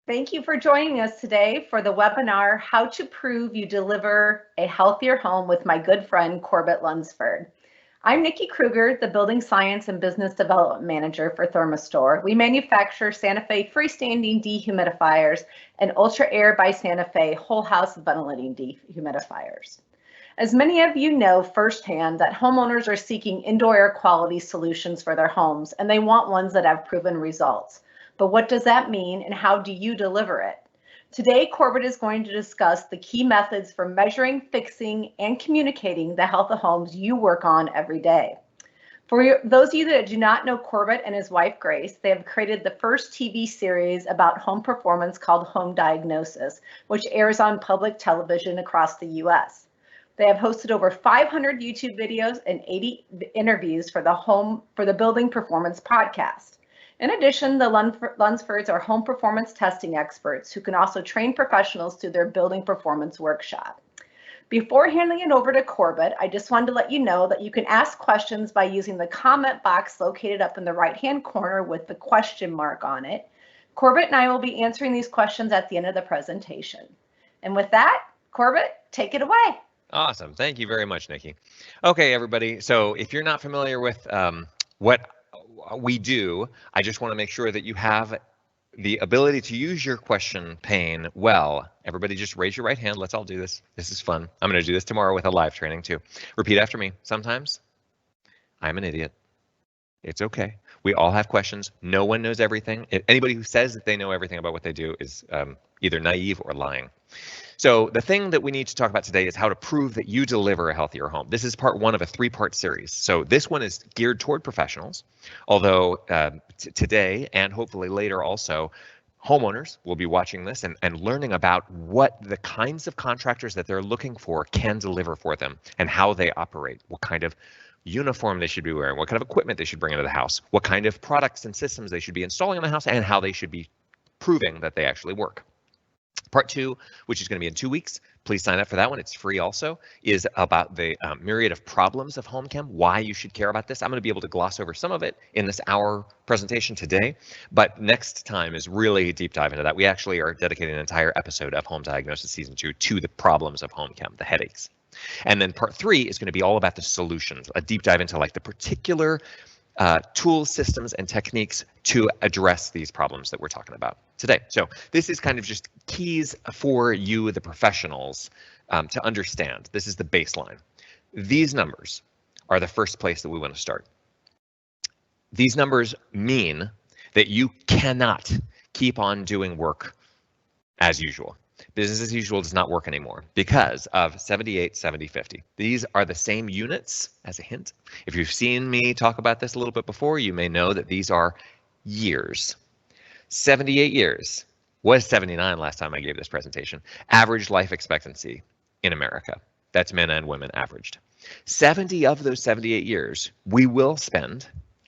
Thank you for joining us today for the webinar, How to Prove You Deliver a Healthier Home with my good friend, Corbett Lunsford. I'm Nikki Kruger, the Building Science and Business Development Manager for Thermostor. We manufacture Santa Fe freestanding dehumidifiers and Ultra Air by Santa Fe whole house ventilating dehumidifiers. As many of you know firsthand that homeowners are seeking indoor air quality solutions for their homes, and they want ones that have proven results. But what does that mean, and how do you deliver it? Today, Corbett is going to discuss the key methods for measuring, fixing, and communicating the health of homes you work on every day. For those of you that do not know Corbett and his wife Grace, they have created the first TV series about home performance called Home Diagnosis, which airs on public television across the US. They have hosted over 500 YouTube videos and 80 interviews for the Building Performance podcast. In addition, the Lunsfords are home performance testing experts who can also train professionals through their building performance workshop. Before handing it over to Corbett, I just wanted to let you know that you can ask questions by using the comment box located up in the right-hand corner with the question mark on it. Corbett and I will be answering these questions at the end of the presentation. And with that, Corbett, take it away. Awesome. Thank you very much, Nikki. Okay, everybody. So if you're not familiar with what we do, I just want to make sure that you have the ability to use your question pane well. Everybody just raise your right hand. Let's all do this. This is fun. I'm going to do this tomorrow with a live training too. Repeat after me. Sometimes I'm an idiot. It's okay. We all have questions. No one knows everything. Anybody who says that they know everything about what they do is either naive or lying. So the thing that we need to talk about today is how to prove that you deliver a healthier home. This is part one of a three-part series. So this one is geared toward professionals, although today and hopefully later also, homeowners will be watching this and learning about what the kinds of contractors that they're looking for can deliver for them and how they operate, what kind of uniform they should be wearing, what kind of equipment they should bring into the house, what kind of products and systems they should be installing in the house, and how they should be proving that they actually work. Part two, which is going to be in 2 weeks, please sign up for that one. It's free also, is about the myriad of problems of home chem, why you should care about this. I'm going to be able to gloss over some of it in this hour presentation today, but next time is really a deep dive into that. We actually are dedicating an entire episode of Home Diagnosis Season 2 to the problems of home chem, the headaches. And then part three is going to be all about the solutions, a deep dive into like the particular tools, systems, and techniques to address these problems that we're talking about today. So this is kind of just keys for you, the professionals, to understand. This is the baseline. These numbers are the first place that we want to start. These numbers mean that you cannot keep on doing work as usual. Business as usual does not work anymore because of 78, 70, 50. These are the same units, as a hint. If you've seen me talk about this a little bit before, you may know that these are years. 78 years was 79 last time I gave this presentation. Average life expectancy in America. That's men and women averaged. 70 of those 78 years we will spend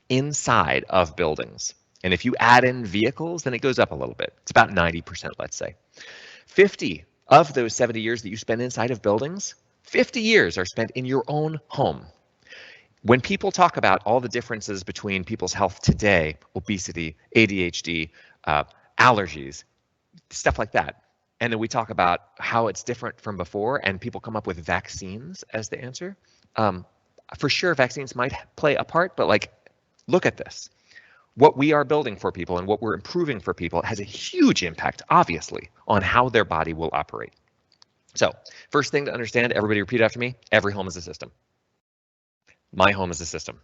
inside of buildings. And if you add in vehicles, then it goes up a little bit. It's about 90%, let's say. 50 of those 70 years that you spend inside of buildings, 50 years are spent in your own home. When people talk about all the differences between people's health today, obesity, ADHD, allergies, stuff like that, and then we talk about how it's different from before and people come up with vaccines as the answer, for sure vaccines might play a part, but like, look at this. What we are building for people and what we're improving for people has a huge impact, obviously, on how their body will operate. So, first thing to understand, everybody repeat after me, every home is a system. My home is a system.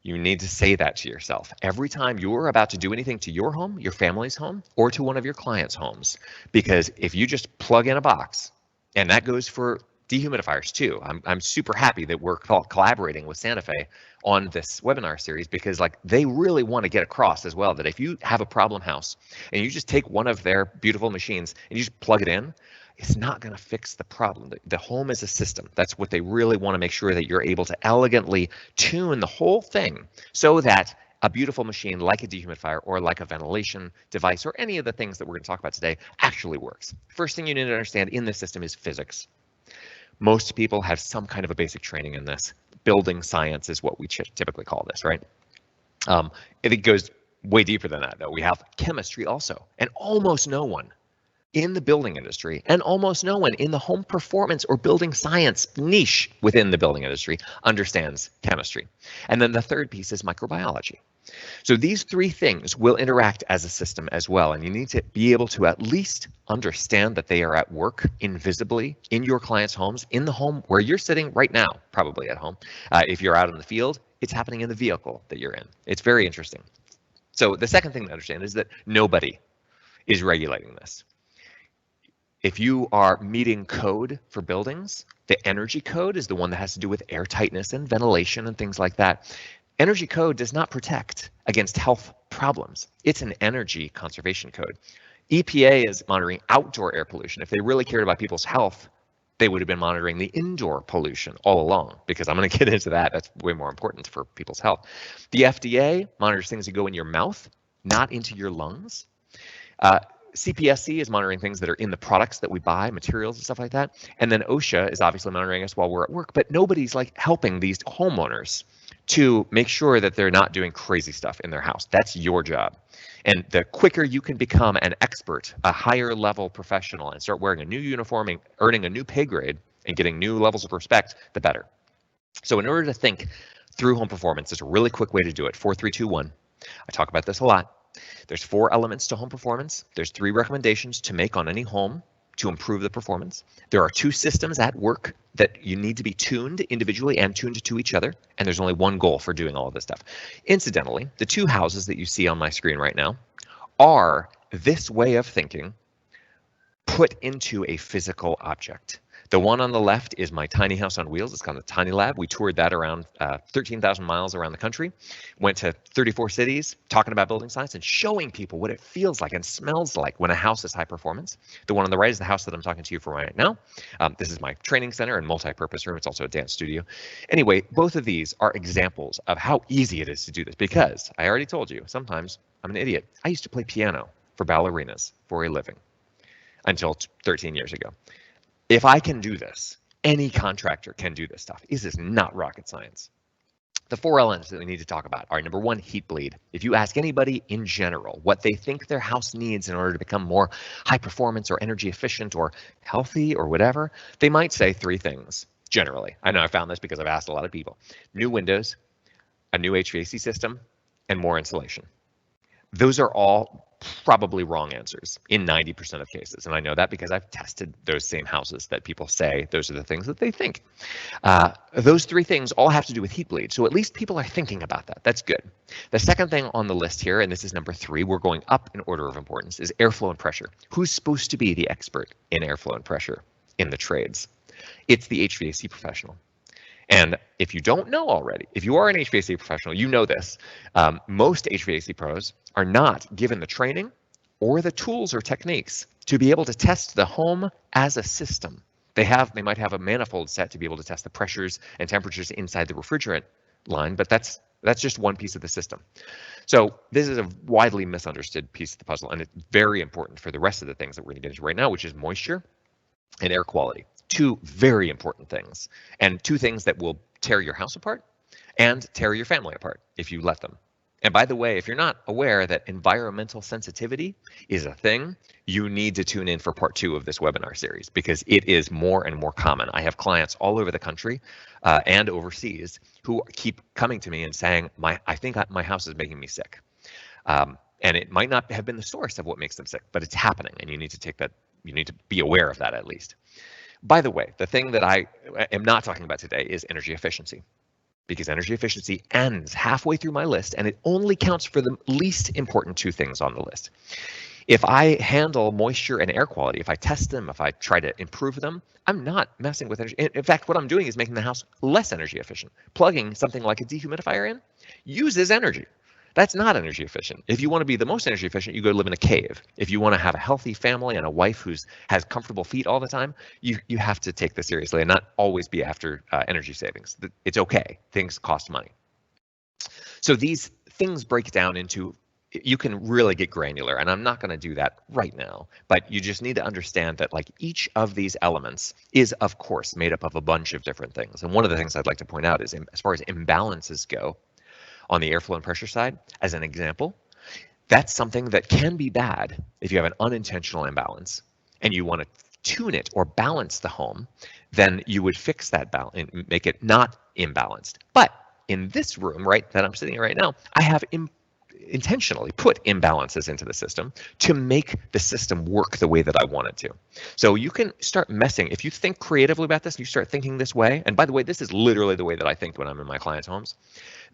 You need to say that to yourself. Every time you're about to do anything to your home, your family's home, or to one of your clients' homes, because if you just plug in a box, and that goes for dehumidifiers too. I'm super happy that we're collaborating with Santa Fe on this webinar series because like they really want to get across as well that if you have a problem house and you just take one of their beautiful machines and you just plug it in, it's not going to fix the problem. The home is a system. That's what they really want to make sure that you're able to elegantly tune the whole thing so that a beautiful machine like a dehumidifier or like a ventilation device or any of the things that we're going to talk about today actually works. First thing you need to understand in this system is physics. Most people have some kind of a basic training in this. Building science is what we typically call this, right? It goes way deeper than that, though. We have chemistry also, and almost no one in the building industry and almost no one in the home performance or building science niche within the building industry understands chemistry. And then the third piece is microbiology. So these three things will interact as a system as well, and you need to be able to at least understand that they are at work invisibly in your clients' homes, in the home where you're sitting right now, probably at home. If you're out in the field, it's happening in the vehicle that you're in. It's very interesting. So the second thing to understand is that nobody is regulating this. If you are meeting code for buildings, the energy code is the one that has to do with air tightness and ventilation and things like that. Energy code does not protect against health problems. It's an energy conservation code. EPA is monitoring outdoor air pollution. If they really cared about people's health, they would have been monitoring the indoor pollution all along, because I'm going to get into that. That's way more important for people's health. The FDA monitors things that go in your mouth, not into your lungs. CPSC is monitoring things that are in the products that we buy, materials and stuff like that. And then OSHA is obviously monitoring us while we're at work, but nobody's like helping these homeowners to make sure that they're not doing crazy stuff in their house. That's your job. And the quicker you can become an expert, a higher level professional, and start wearing a new uniform and earning a new pay grade and getting new levels of respect, the better. So in order to think through home performance, there's a really quick way to do it. 4, 3, 2, 1. I talk about this a lot. There's 4 elements to home performance. There's 3 recommendations to make on any home to improve the performance. There are 2 systems at work that you need to be tuned individually and tuned to each other. And there's only one goal for doing all of this stuff. Incidentally, the 2 houses that you see on my screen right now are this way of thinking put into a physical object. The one on the left is my tiny house on wheels. It's called the Tiny Lab. We toured that around 13,000 miles around the country, went to 34 cities, talking about building science and showing people what it feels like and smells like when a house is high performance. The one on the right is the house that I'm talking to you from right now. This is my training center and multi-purpose room. It's also a dance studio. Anyway, both of these are examples of how easy it is to do this, because I already told you, sometimes I'm an idiot. I used to play piano for ballerinas for a living until 13 years ago. If I can do this, any contractor can do this stuff. This is not rocket science. The 4 elements that we need to talk about are, number 1, heat bleed. If you ask anybody in general what they think their house needs in order to become more high performance or energy efficient or healthy or whatever, they might say 3 things generally. I know I found this because I've asked a lot of people. New windows, a new HVAC system, and more insulation. Those are all probably wrong answers in 90% of cases. And I know that because I've tested those same houses that people say those are the things that they think. Those 3 things all have to do with heat bleed. So at least people are thinking about that. That's good. The second thing on the list here, and this is number 3, we're going up in order of importance, is airflow and pressure. Who's supposed to be the expert in airflow and pressure in the trades? It's the HVAC professional. And if you don't know already, if you are an HVAC professional, you know this. Most HVAC pros are not given the training or the tools or techniques to be able to test the home as a system. They might have a manifold set to be able to test the pressures and temperatures inside the refrigerant line, but that's just one piece of the system. So this is a widely misunderstood piece of the puzzle, and it's very important for the rest of the things that we're going to get into right now, which is moisture and air quality. 2 very important things, and 2 things that will tear your house apart and tear your family apart if you let them. And by the way, if you're not aware that environmental sensitivity is a thing, you need to tune in for part 2 of this webinar series, because it is more and more common. I have clients all over the country and overseas who keep coming to me and saying, I think my house is making me sick. And it might not have been the source of what makes them sick, but it's happening, and you need to take that. You need to be aware of that at least. By the way, the thing that I am not talking about today is energy efficiency, because energy efficiency ends halfway through my list, and it only counts for the least important 2 things on the list. If I handle moisture and air quality, if I test them, if I try to improve them, I'm not messing with energy. In fact, what I'm doing is making the house less energy efficient. Plugging something like a dehumidifier in uses energy. That's not energy efficient. If you want to be the most energy efficient, you go live in a cave. If you want to have a healthy family and a wife who has comfortable feet all the time, you have to take this seriously and not always be after energy savings. It's okay. Things cost money. So these things break down into, you can really get granular, and I'm not going to do that right now, but you just need to understand that like each of these elements is, of course, made up of a bunch of different things. And one of the things I'd like to point out is, as far as imbalances go, on the airflow and pressure side, as an example, That's something that can be bad if you have an unintentional imbalance and you want to tune it or balance the home, then you would fix that balance and make it not imbalanced. But in this room, right, that I'm sitting in right now, I have intentionally put imbalances into the system to make the system work the way that I want it to. So you can start messing. If you think creatively about this, and you start thinking this way, and by the way, this is literally the way that I think when I'm in my clients' homes,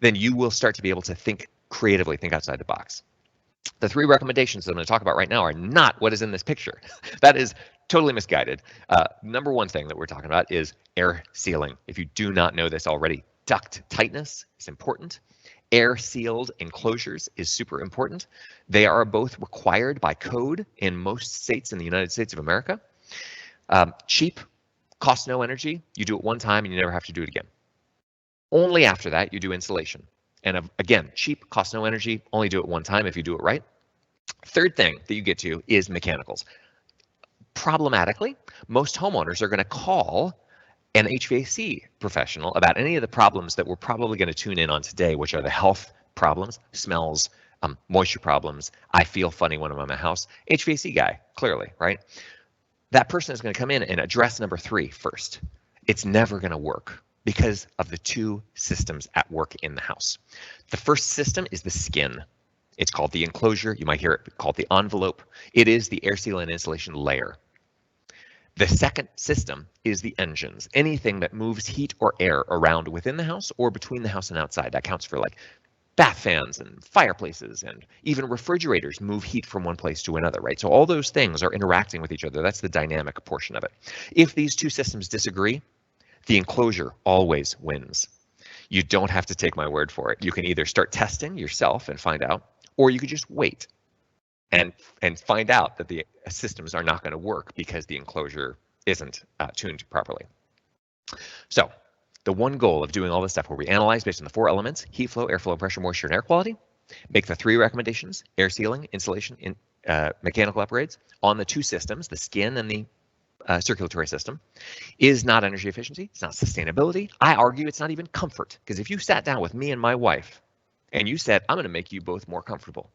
then you will start to be able to think creatively, think outside the box. The 3 recommendations that I'm going to talk about right now are not what is in this picture. That is totally misguided. Number 1 thing that we're talking about is air sealing. If you do not know this already, duct tightness is important. Air sealed enclosures is super important. They are both required by code in most states in the United States of America. Cheap, costs no energy. You do it one time and you never have to do it again. Only after that you do installation. And again, cheap, costs no energy, only do it one time if you do it right. Third thing that you get to is mechanicals. Problematically, most homeowners are going to call an HVAC professional about any of the problems that we're probably going to tune in on today, which are the health problems, smells, moisture problems. I feel funny when I'm in my house. HVAC guy, clearly, right? That person is going to come in and address number 3 first. It's never going to work because of the 2 systems at work in the house. The first system is the skin. It's called the enclosure. You might hear it called the envelope. It is the air seal and insulation layer. The second system is the engines. Anything that moves heat or air around within the house or between the house and outside. That counts for like bath fans and fireplaces, and even refrigerators move heat from one place to another, right? So all those things are interacting with each other. That's the dynamic portion of it. If these 2 systems disagree, the enclosure always wins. You don't have to take my word for it. You can either start testing yourself and find out, or you could just wait and find out that the systems are not going to work because the enclosure isn't tuned properly. So the one goal of doing all this stuff where we analyze based on the 4 elements, heat flow, airflow, pressure, moisture, and air quality, make the 3 recommendations, air sealing, insulation, mechanical upgrades on the 2 systems, the skin and the circulatory system, is not energy efficiency, it's not sustainability. I argue it's not even comfort, because if you sat down with me and my wife and you said, I'm going to make you both more comfortable,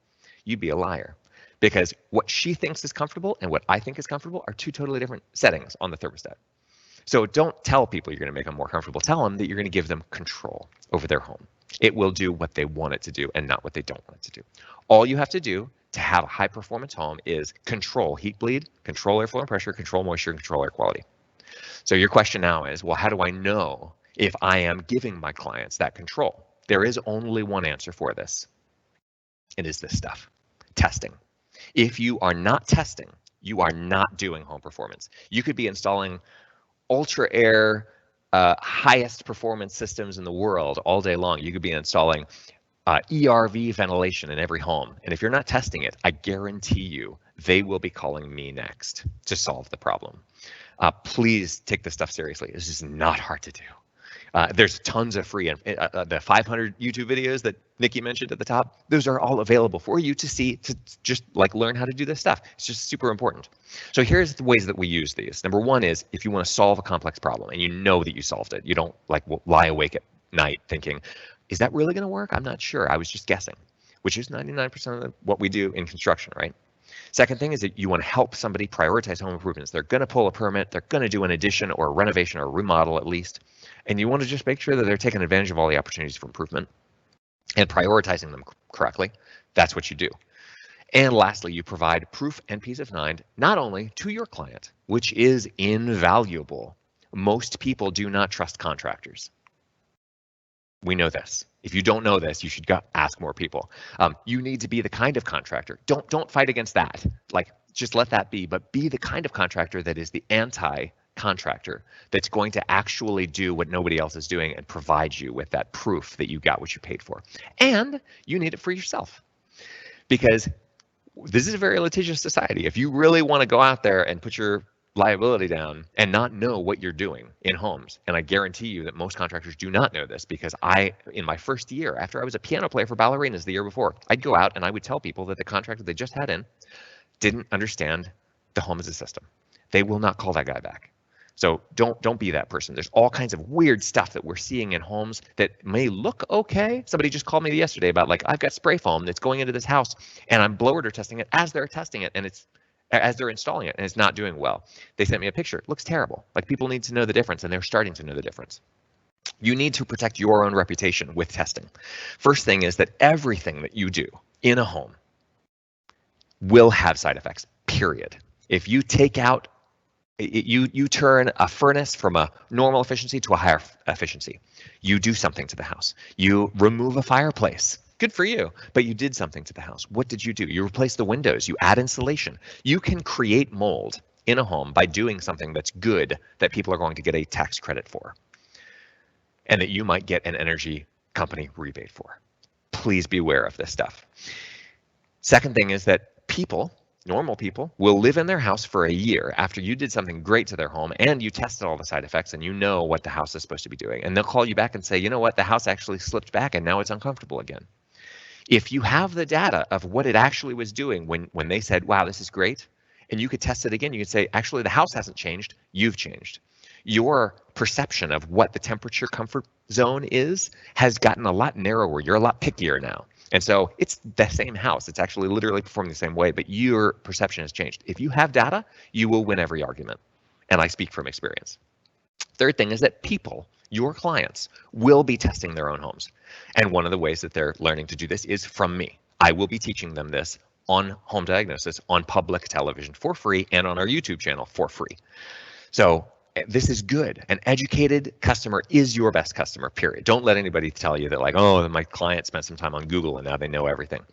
you'd be a liar, because what she thinks is comfortable and what I think is comfortable are 2 totally different settings on the thermostat. So don't tell people you're going to make them more comfortable. Tell them that you're going to give them control over their home. It will do what they want it to do and not what they don't want it to do. All you have to do to have a high performance home is control heat bleed, control airflow and pressure, control moisture, and control air quality. So your question now is, well, how do I know if I am giving my clients that control? There is only one answer for this. It is this stuff, testing. If you are not testing, you are not doing home performance. You could be installing ultra air, highest performance systems in the world all day long. You could be installing ERV ventilation in every home. And if you're not testing it, I guarantee you they will be calling me next to solve the problem. Please take this stuff seriously. This is not hard to do. There's tons of free, the 500 YouTube videos that Nikki mentioned at the top, those are all available for you to see, to just like learn how to do this stuff. It's just super important. So here's the ways that we use these. Number 1 is if you want to solve a complex problem and you know that you solved it, you don't like lie awake at night thinking, is that really going to work? I'm not sure. I was just guessing, which is 99% of what we do in construction, right? Second thing is that you want to help somebody prioritize home improvements. They're going to pull a permit. They're going to do an addition or a renovation or a remodel at least. And you want to just make sure that they're taking advantage of all the opportunities for improvement and prioritizing them correctly. That's what you do. And lastly, you provide proof and peace of mind, not only to your client, which is invaluable. Most people do not trust contractors. We know this. If you don't know this, you should go ask more people. You need to be the kind of contractor. Don't fight against that. Like, just let that be, but be the kind of contractor that is the anti-contractor that's going to actually do what nobody else is doing and provide you with that proof that you got what you paid for. And you need it for yourself, because this is a very litigious society. If you really want to go out there and put your liability down and not know what you're doing in homes, and I guarantee you that most contractors do not know this, because in my first year, after I was a piano player for ballerinas the year before, I'd go out and I would tell people that the contractor they just had in didn't understand the home as a system. They will not call that guy back. So don't be that person. There's all kinds of weird stuff that we're seeing in homes that may look okay. Somebody just called me yesterday about, like, I've got spray foam that's going into this house and I'm blower door testing it as they're testing it, and it's as they're installing it, and it's not doing well. They sent me a picture. It looks terrible. Like, people need to know the difference, and they're starting to know the difference. You need to protect your own reputation with testing. First thing is that everything that you do in a home will have side effects, period. If you take out, you turn a furnace from a normal efficiency to a higher efficiency, you do something to the house. You remove a fireplace. Good for you, but you did something to the house. What did you do? You replace the windows, you add insulation. You can create mold in a home by doing something that's good that people are going to get a tax credit for, and that you might get an energy company rebate for. Please be aware of this stuff. Second thing is that people, normal people, will live in their house for a year after you did something great to their home and you tested all the side effects and you know what the house is supposed to be doing. And they'll call you back and say, you know what, the house actually slipped back and now it's uncomfortable again. If you have the data of what it actually was doing when they said, wow, this is great, and you could test it again, you could say, actually, the house hasn't changed, you've changed. Your perception of what the temperature comfort zone is has gotten a lot narrower. You're a lot pickier now. And so it's the same house. It's actually literally performing the same way, but your perception has changed. If you have data, you will win every argument. And I speak from experience. Third thing is that people, your clients, will be testing their own homes. And one of the ways that they're learning to do this is from me. I will be teaching them this on Home Diagnosis on public television for free and on our YouTube channel for free. So this is good. An educated customer is your best customer, period. Don't let anybody tell you that, like, oh, my client spent some time on Google and now they know everything.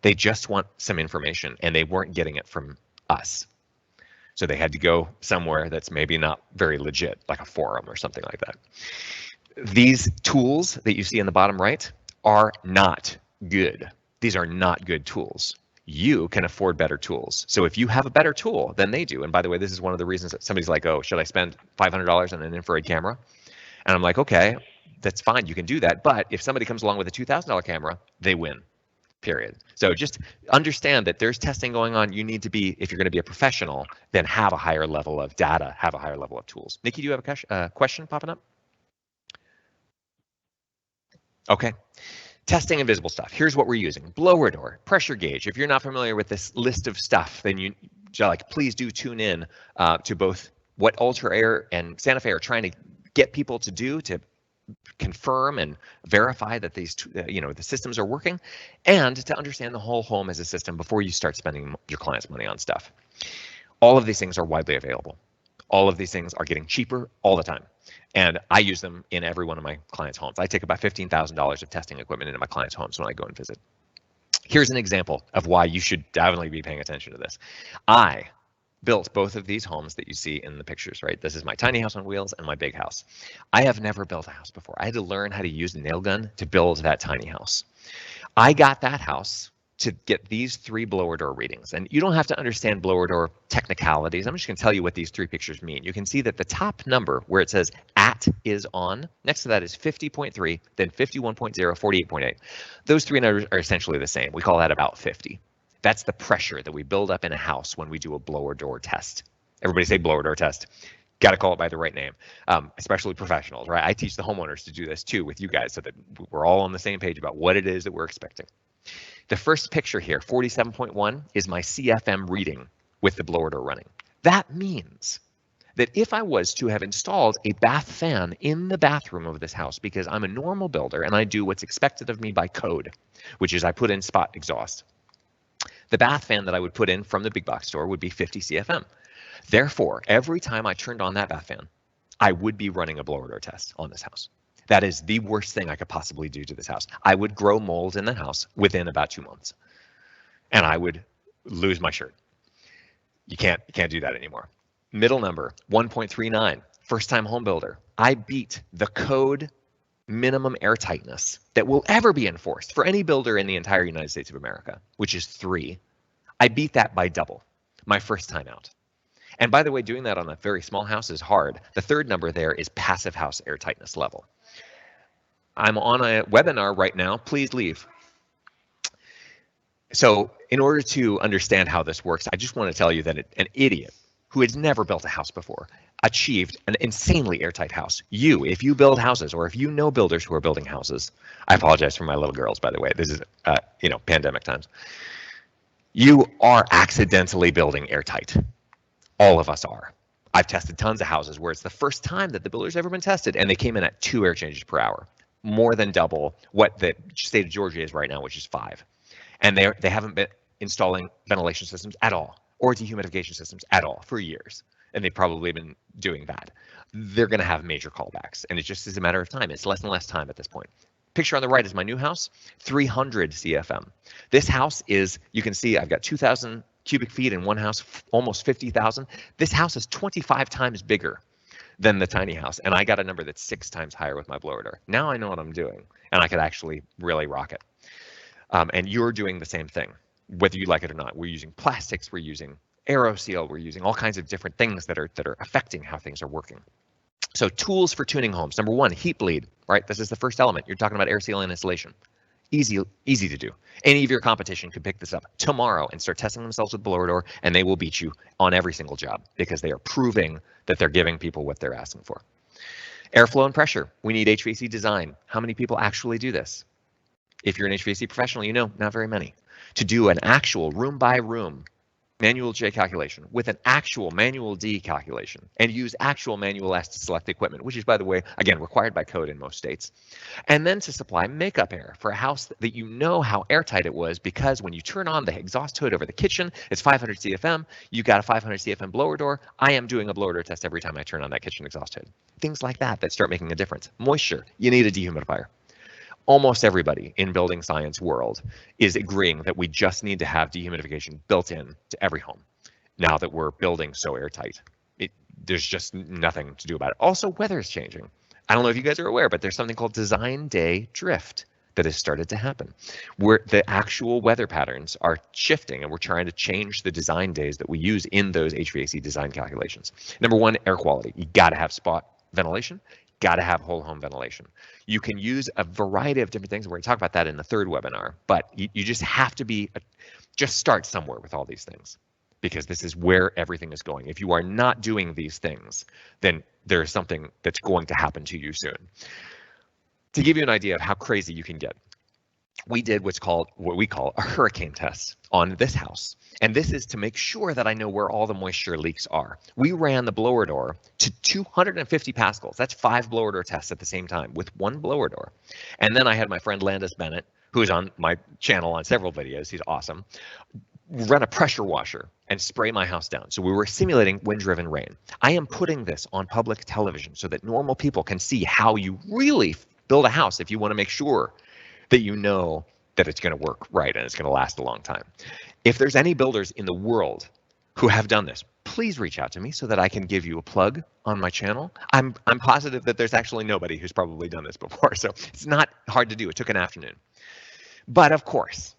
They just want some information and they weren't getting it from us. So they had to go somewhere that's maybe not very legit, like a forum or something like that. These tools that you see in the bottom right are not good. These are not good tools. You can afford better tools. So if you have a better tool than they do, and by the way, this is one of the reasons that somebody's like, oh, should I spend $500 on an infrared camera? And I'm like, okay, that's fine, you can do that. But if somebody comes along with a $2,000 camera, they win, period. So just understand that there's testing going on. You need to be, if you're going to be a professional, then have a higher level of data, have a higher level of tools. Nikki, do you have a question popping up? Okay. Testing invisible stuff. Here's what we're using. Blower door, pressure gauge. If you're not familiar with this list of stuff, then you please do tune in to both what Ultra Air and Santa Fe are trying to get people to do to confirm and verify that these, the systems are working, and to understand the whole home as a system before you start spending your clients' money on stuff. All of these things are widely available. All of these things are getting cheaper all the time. And I use them in every one of my clients' homes. I take about $15,000 of testing equipment into my clients' homes when I go and visit. Here's an example of why you should definitely be paying attention to this. I built both of these homes that you see in the pictures, right? This is my tiny house on wheels and my big house. I have never built a house before. I had to learn how to use a nail gun to build that tiny house. I got that house to get these 3 blower door readings. And you don't have to understand blower door technicalities. I'm just going to tell you what these 3 pictures mean. You can see that the top number where it says at is on, next to that is 50.3, then 51.0, 48.8. Those 3 numbers are essentially the same. We call that about 50. That's the pressure that we build up in a house when we do a blower door test. Everybody say blower door test. Got to call it by the right name, especially professionals, right? I teach the homeowners to do this too with you guys so that we're all on the same page about what it is that we're expecting. The first picture here, 47.1, is my CFM reading with the blower door running. That means that if I was to have installed a bath fan in the bathroom of this house, because I'm a normal builder and I do what's expected of me by code, which is I put in spot exhaust, the bath fan that I would put in from the big box store would be 50 CFM. Therefore, every time I turned on that bath fan, I would be running a blower door test on this house. That is the worst thing I could possibly do to this house. I would grow mold in the house within about 2 months, and I would lose my shirt. You can't do that anymore. Middle number, 1.39, first-time home builder. I beat the code minimum air tightness that will ever be enforced for any builder in the entire United States of America, which is 3. I beat that by double my first time out. And by the way, doing that on a very small house is hard. The 3rd number there is passive house air tightness level. I'm on a webinar right now. Please leave. So in order to understand how this works, I just want to tell you that an idiot who had never built a house before, achieved an insanely airtight house. You, if you build houses, or if you know builders who are building houses, I apologize for my little girls, by the way. This is, pandemic times. You are accidentally building airtight. All of us are. I've tested tons of houses where it's the first time that the builder's ever been tested, and they came in at 2 air changes per hour, more than double what the state of Georgia is right now, which is 5. And they haven't been installing ventilation systems at all, or dehumidification systems at all for years. And they've probably been doing that. They're going to have major callbacks, and it just is a matter of time. It's less and less time at this point. Picture on the right is my new house, 300 CFM. This house is, you can see I've got 2,000 cubic feet in one house, almost 50,000. This house is 25 times bigger than the tiny house, and I got a number that's 6 times higher with my blower door. Now I know what I'm doing, and I could actually really rock it. And you're doing the same thing, whether you like it or not. We're using plastics, we're using AeroSeal, we're using all kinds of different things that are affecting how things are working. So tools for tuning homes. Number 1, heat bleed, right? This is the first element. You're talking about air seal and insulation. Easy to do. Any of your competition could pick this up tomorrow and start testing themselves with blower door, and they will beat you on every single job because they are proving that they're giving people what they're asking for. Airflow and pressure. We need HVAC design. How many people actually do this? If you're an HVAC professional, you know, not very many. To do an actual room by room manual J calculation with an actual manual D calculation and use actual manual S to select equipment, which is, by the way, again, required by code in most states. And then to supply makeup air for a house that you know how airtight it was, because when you turn on the exhaust hood over the kitchen, it's 500 CFM, you got a 500 CFM blower door. I am doing a blower door test every time I turn on that kitchen exhaust hood. Things like that start making a difference. Moisture, you need a dehumidifier. Almost everybody in building science world is agreeing that we just need to have dehumidification built in to every home now that we're building so airtight. There's just nothing to do about it. Also, weather is changing. I don't know if you guys are aware, but there's something called design day drift that has started to happen, where the actual weather patterns are shifting, and we're trying to change the design days that we use in those HVAC design calculations. Number 1, air quality. You got to have spot ventilation. Got to have whole home ventilation. You can use a variety of different things. We're going to talk about that in the 3rd webinar, but you just have to just start somewhere with all these things, because this is where everything is going. If you are not doing these things, then there's something that's going to happen to you soon. To give you an idea of how crazy you can get, we did what we call a hurricane test on this house. And this is to make sure that I know where all the moisture leaks are. We ran the blower door to 250 pascals. That's 5 blower door tests at the same time with 1 blower door. And then I had my friend Landis Bennett, who is on my channel on several videos, he's awesome, run a pressure washer and spray my house down. So we were simulating wind-driven rain. I am putting this on public television so that normal people can see how you really build a house if you want to make sure that you know that it's going to work right and it's going to last a long time. If there's any builders in the world who have done this, please reach out to me so that I can give you a plug on my channel. I'm positive that there's actually nobody who's probably done this before, so it's not hard to do. It took an afternoon. But of course,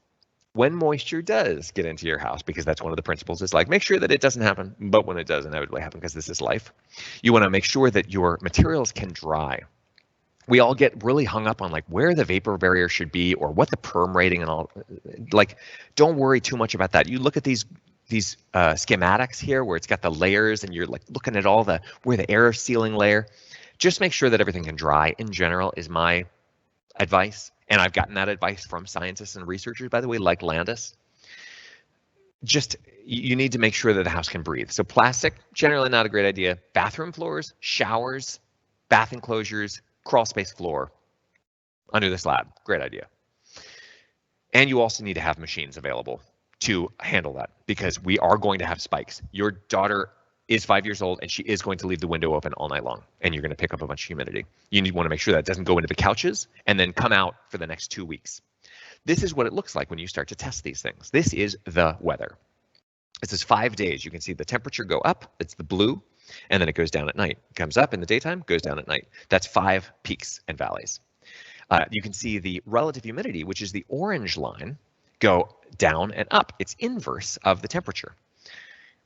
when moisture does get into your house, because that's one of the principles, is like, make sure that it doesn't happen, but when it does inevitably happen, because this is life, you want to make sure that your materials can dry. We all get really hung up on like where the vapor barrier should be or what the perm rating and all. Like, don't worry too much about that. You look at these schematics here where it's got the layers and you're like looking at all where the air sealing layer. Just make sure that everything can dry in general is my advice. And I've gotten that advice from scientists and researchers, by the way, like Landis. Just, you need to make sure that the house can breathe. So plastic, generally not a great idea. Bathroom floors, showers, bath enclosures, crawl space floor under the slab, great idea. And you also need to have machines available to handle that, because we are going to have spikes. Your daughter is 5 years old and she is going to leave the window open all night long, and you're going to pick up a bunch of humidity. You want to make sure that doesn't go into the couches and then come out for the next 2 weeks. This is what it looks like when you start to test these things. This is the weather. This is 5 days. You can see the temperature go up. It's the blue. And then it goes down at night. It comes up in the daytime, goes down at night. That's 5 peaks and valleys. You can see the relative humidity, which is the orange line, go down and up. It's inverse of the temperature.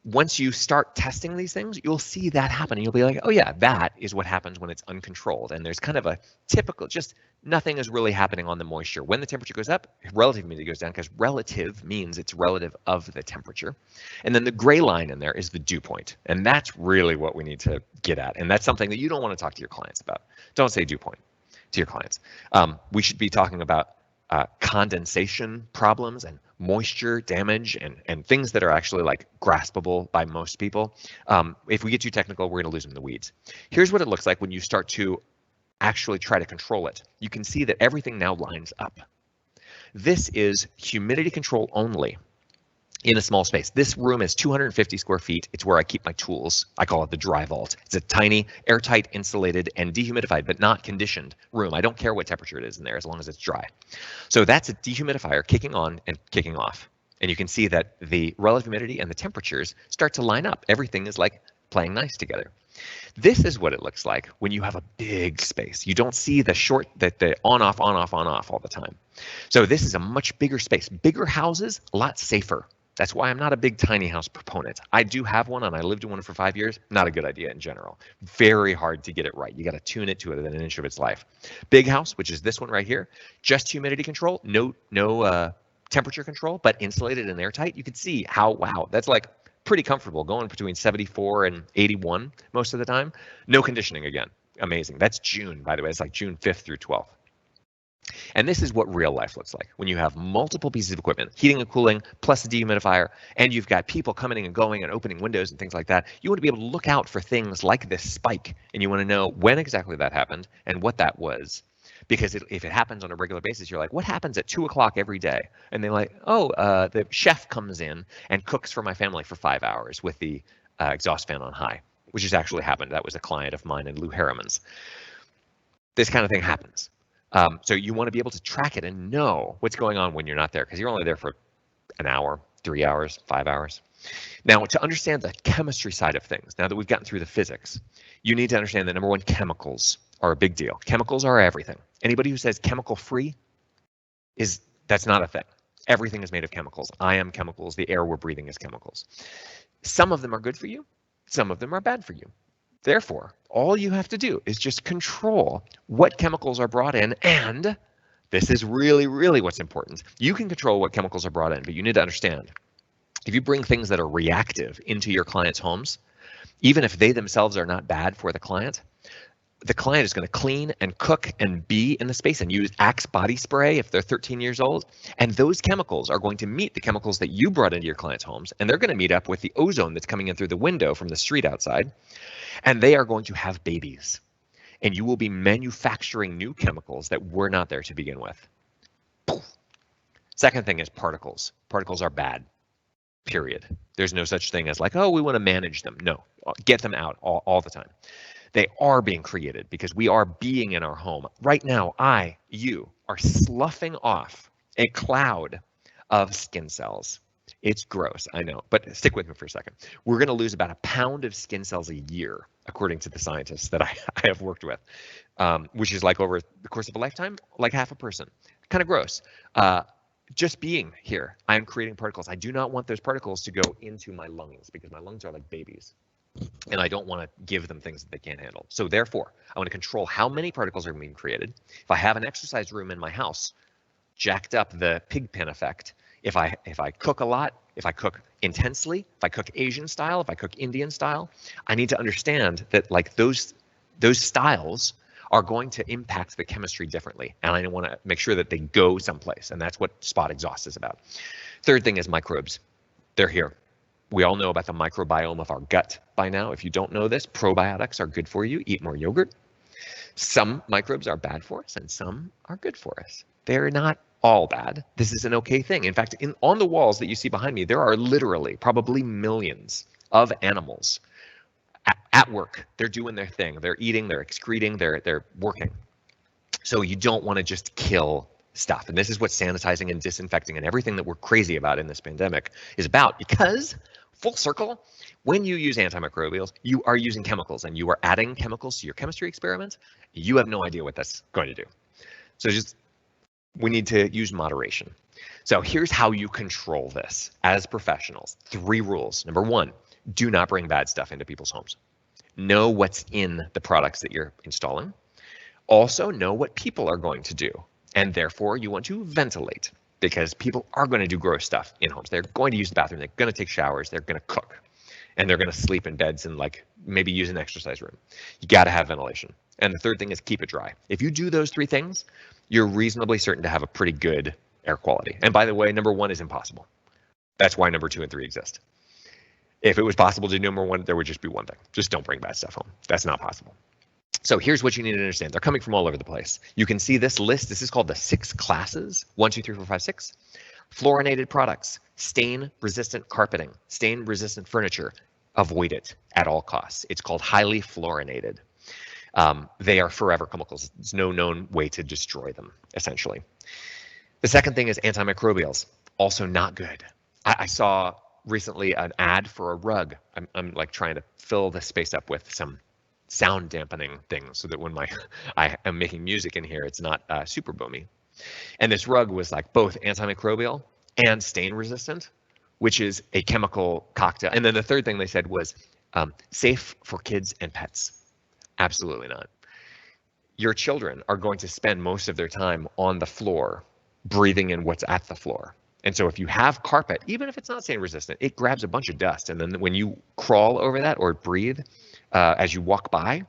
once you start testing these things, you'll see that happen. You'll be like, oh yeah, that is what happens when it's uncontrolled. And there's kind of a typical, just nothing is really happening on the moisture. When the temperature goes up, relative humidity goes down, because relative means it's relative of the temperature. And then the gray line in there is the dew point. And that's really what we need to get at. And that's something that you don't want to talk to your clients about. Don't say dew point to your clients. We should be talking about condensation problems and moisture damage and things that are actually like graspable by most people. If we get too technical, we're going to lose them in the weeds. Here's what it looks like when you start to actually try to control it. You can see that everything now lines up. This is humidity control only in a small space. This room is 250 square feet. It's where I keep my tools. I call it the dry vault. It's a tiny, airtight, insulated, and dehumidified, but not conditioned room. I don't care what temperature it is in there as long as it's dry. So that's a dehumidifier kicking on and kicking off. And you can see that the relative humidity and the temperatures start to line up. Everything is like playing nice together. This is what it looks like when you have a big space. You don't see the on, off, on, off, on, off all the time. So this is a much bigger space. Bigger houses, a lot safer. That's why I'm not a big tiny house proponent. I do have one and I lived in one for 5 years. Not a good idea in general. Very hard to get it right. You got to tune it to it within an inch of its life. Big house, which is this one right here, just humidity control, no temperature control, but insulated and airtight. You can see how, wow, that's like pretty comfortable going between 74 and 81 most of the time. No conditioning again. Amazing. That's June, by the way. It's like June 5th through 12th. And this is what real life looks like when you have multiple pieces of equipment, heating and cooling, plus a dehumidifier, and you've got people coming and going and opening windows and things like that. You want to be able to look out for things like this spike, and you want to know when exactly that happened and what that was. Because if it happens on a regular basis, you're like, what happens at 2 o'clock every day? And they're like, oh, the chef comes in and cooks for my family for 5 hours with the exhaust fan on high, which has actually happened. That was a client of mine in Lou Harriman's. This kind of thing happens. So you want to be able to track it and know what's going on when you're not there, because you're only there for an hour, 3 hours, 5 hours. Now, to understand the chemistry side of things, now that we've gotten through the physics, you need to understand that number one, chemicals are a big deal. Chemicals are everything. Anybody who says chemical free that's not a thing. Everything is made of chemicals. I am chemicals. The air we're breathing is chemicals. Some of them are good for you. Some of them are bad for you. Therefore, all you have to do is just control what chemicals are brought in, and this is really, really what's important. You can control what chemicals are brought in, but you need to understand, if you bring things that are reactive into your clients' homes, even if they themselves are not bad for the client is going to clean and cook and be in the space and use Axe body spray if they're 13 years old. And those chemicals are going to meet the chemicals that you brought into your clients' homes, and they're going to meet up with the ozone that's coming in through the window from the street outside. And they are going to have babies. And you will be manufacturing new chemicals that were not there to begin with. Second thing is particles. Particles are bad, period. There's no such thing as like, oh, we want to manage them. No, get them out all the time. They are being created because we are being in our home. Right now, you are sloughing off a cloud of skin cells. It's gross, I know, but stick with me for a second. We're going to lose about 1 pound of skin cells a year, according to the scientists that I have worked with, which is like over the course of a lifetime, like half a person. Kind of gross. Just being here, I am creating particles. I do not want those particles to go into my lungs because my lungs are like babies. And I don't want to give them things that they can't handle. So therefore, I want to control how many particles are being created. If I have an exercise room in my house, jacked up the pig pen effect. If I cook a lot, if I cook intensely, if I cook Asian style, if I cook Indian style, I need to understand that like those styles are going to impact the chemistry differently. And I want to make sure that they go someplace. And that's what spot exhaust is about. Third thing is microbes. They're here. We all know about the microbiome of our gut by now. If you don't know this, probiotics are good for you. Eat more yogurt. Some microbes are bad for us and some are good for us. They're not all bad. This is an okay thing. In fact, on the walls that you see behind me, there are literally probably millions of animals at work. They're doing their thing. They're eating, they're excreting, they're working. So you don't want to just kill stuff. And this is what sanitizing and disinfecting and everything that we're crazy about in this pandemic is about, because full circle, when you use antimicrobials, you are using chemicals and you are adding chemicals to your chemistry experiments. You have no idea what that's going to do. So we need to use moderation. So here's how you control this as professionals. 3 rules. Number 1, Do not bring bad stuff into people's homes. Know what's in the products that you're installing. Also know what people are going to do. And therefore you want to ventilate, because people are going to do gross stuff in homes. They're going to use the bathroom. They're going to take showers. They're going to cook. And they're going to sleep in beds and like maybe use an exercise room. You got to have ventilation. And the third thing is keep it dry. If you do those three things, you're reasonably certain to have a pretty good air quality. And by the way, number one is impossible. That's why number two and three exist. If it was possible to do number one, there would just be one thing. Just don't bring bad stuff home. That's not possible. So here's what you need to understand. They're coming from all over the place. You can see this list. This is called the 6 classes. 1, 2, 3, 4, 5, 6. Fluorinated products, stain-resistant carpeting, stain-resistant furniture. Avoid it at all costs. It's called highly fluorinated. They are forever chemicals. There's no known way to destroy them, essentially. The second thing is antimicrobials. Also not good. I saw recently an ad for a rug. I'm like trying to fill the space up with some sound dampening things so that when I am making music in here, it's not super boomy. And this rug was like both antimicrobial and stain resistant, which is a chemical cocktail. And then the third thing they said was safe for kids and pets. Absolutely not. Your children are going to spend most of their time on the floor, breathing in what's at the floor. And so if you have carpet, even if it's not stain resistant, it grabs a bunch of dust. And then when you crawl over that or breathe as you walk by,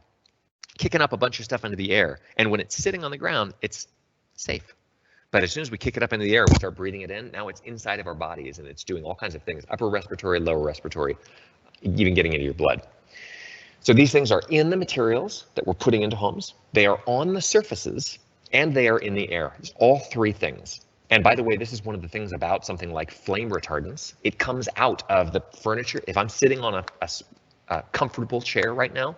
kicking up a bunch of stuff into the air. And when it's sitting on the ground, it's safe. But as soon as we kick it up into the air, we start breathing it in. Now it's inside of our bodies and it's doing all kinds of things, upper respiratory, lower respiratory, even getting into your blood. So these things are in the materials that we're putting into homes. They are on the surfaces and they are in the air. It's all three things. And by the way, this is one of the things about something like flame retardants. It comes out of the furniture. If I'm sitting on a comfortable chair right now,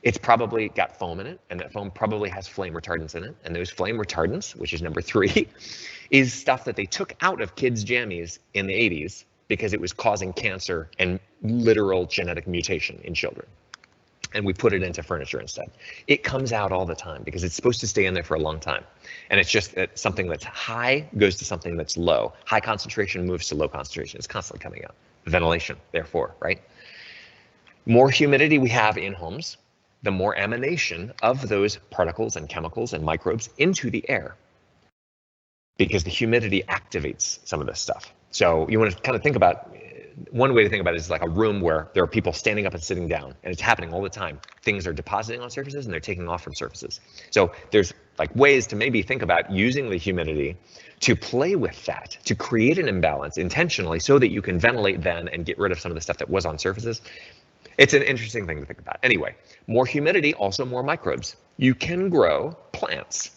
it's probably got foam in it, and that foam probably has flame retardants in it. And those flame retardants, which is number 3, is stuff that they took out of kids' jammies in the 80s because it was causing cancer and literal genetic mutation in children. And we put it into furniture instead. It comes out all the time because it's supposed to stay in there for a long time. And it's just that something that's high goes to something that's low. High concentration moves to low concentration. It's constantly coming out. Ventilation, therefore, right? More humidity we have in homes, the more emanation of those particles and chemicals and microbes into the air, because the humidity activates some of this stuff. So you want to kind of think about, one way to think about it is like a room where there are people standing up and sitting down, and it's happening all the time. Things are depositing on surfaces and they're taking off from surfaces. So there's like ways to maybe think about using the humidity to play with that, to create an imbalance intentionally so that you can ventilate then and get rid of some of the stuff that was on surfaces. It's an interesting thing to think about. Anyway, more humidity, also more microbes. You can grow plants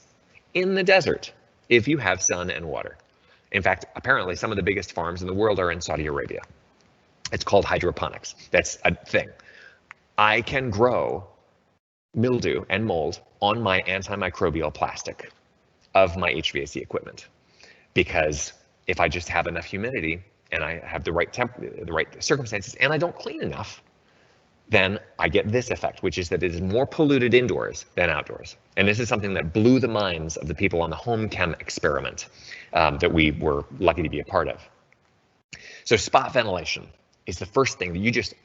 in the desert if you have sun and water. In fact, apparently some of the biggest farms in the world are in Saudi Arabia. It's called hydroponics. That's a thing. I can grow mildew and mold on my antimicrobial plastic of my HVAC equipment, because if I just have enough humidity and I have the right circumstances and I don't clean enough, then I get this effect, which is that it is more polluted indoors than outdoors. And this is something that blew the minds of the people on the home chem experiment that we were lucky to be a part of. So spot ventilation is the first thing that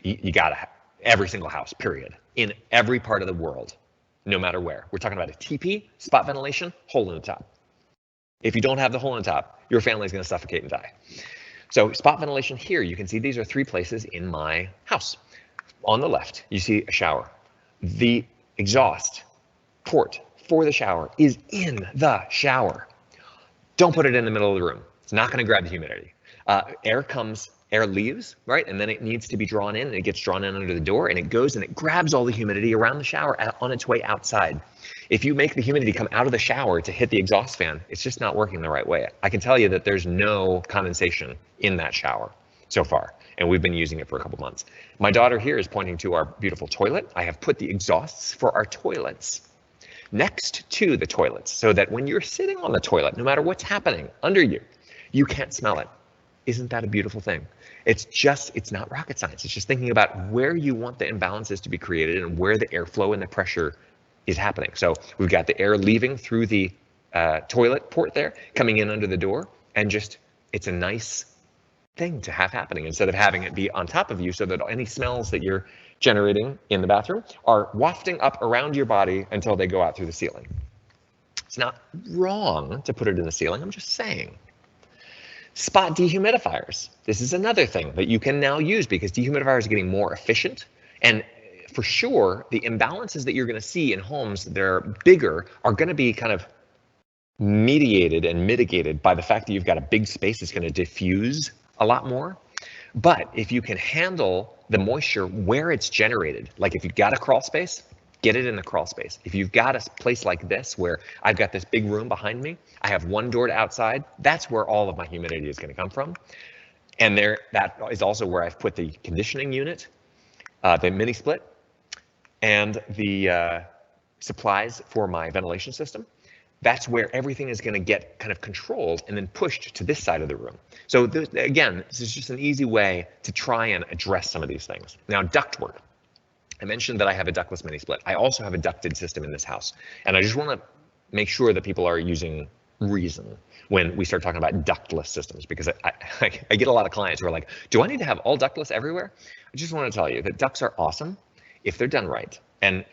you gotta have. Every single house, period, in every part of the world, no matter where. We're talking about a TP, spot ventilation, hole in the top. If you don't have the hole in the top, your family is gonna suffocate and die. So spot ventilation here, you can see these are 3 places in my house. On the left, you see a shower. The exhaust port for the shower is in the shower. Don't put it in the middle of the room. It's not going to grab the humidity. Air leaves, right? And then it needs to be drawn in, and it gets drawn in under the door, and it goes and it grabs all the humidity around the shower on its way outside. If you make the humidity come out of the shower to hit the exhaust fan, it's just not working the right way. I can tell you that there's no condensation in that shower so far, and we've been using it for a couple months. My daughter here is pointing to our beautiful toilet. I have put the exhausts for our toilets next to the toilets so that when you're sitting on the toilet, no matter what's happening under you, you can't smell it. Isn't that a beautiful thing? It's not rocket science. It's just thinking about where you want the imbalances to be created and where the airflow and the pressure is happening. So we've got the air leaving through the toilet port there, coming in under the door, and it's a nice thing to have happening instead of having it be on top of you so that any smells that you're generating in the bathroom are wafting up around your body until they go out through the ceiling. It's not wrong to put it in the ceiling, I'm just saying. Spot dehumidifiers. This is another thing that you can now use because dehumidifiers are getting more efficient. And for sure, the imbalances that you're going to see in homes that are bigger are going to be kind of mediated and mitigated by the fact that you've got a big space that's going to diffuse a lot more. But if you can handle the moisture where it's generated, like if you've got a crawl space, get it in the crawl space. If you've got a place like this where I've got this big room behind me, I have one door to outside, that's where all of my humidity is going to come from. And that is also where I've put the conditioning unit, the mini split, and the supplies for my ventilation system. That's where everything is going to get kind of controlled and then pushed to this side of the room. So again, this is just an easy way to try and address some of these things. Now, ductwork. I mentioned that I have a ductless mini split. I also have a ducted system in this house. And I just want to make sure that people are using reason when we start talking about ductless systems, because I get a lot of clients who are like, do I need to have all ductless everywhere? I just want to tell you that ducts are awesome if they're done right. And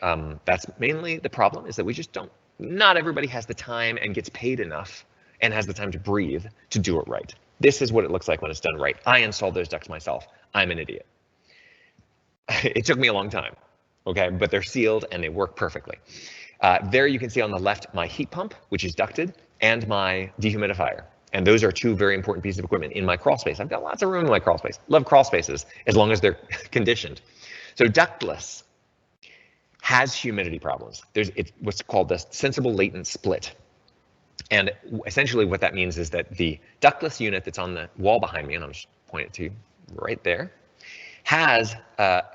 that's mainly the problem, is that we just don't, not everybody has the time and gets paid enough and has the time to breathe to do it right. This is what it looks like when it's done right. I installed those ducts myself. I'm an idiot. It took me a long time, okay, but they're sealed and they work perfectly. There you can see on the left my heat pump, which is ducted, and my dehumidifier. And those are two very important pieces of equipment in my crawl space. I've got lots of room in my crawl space. Love crawl spaces as long as they're conditioned. So ductless has humidity problems. It's what's called the sensible latent split. And essentially what that means is that the ductless unit that's on the wall behind me, and I'm just pointing it to you right there, has,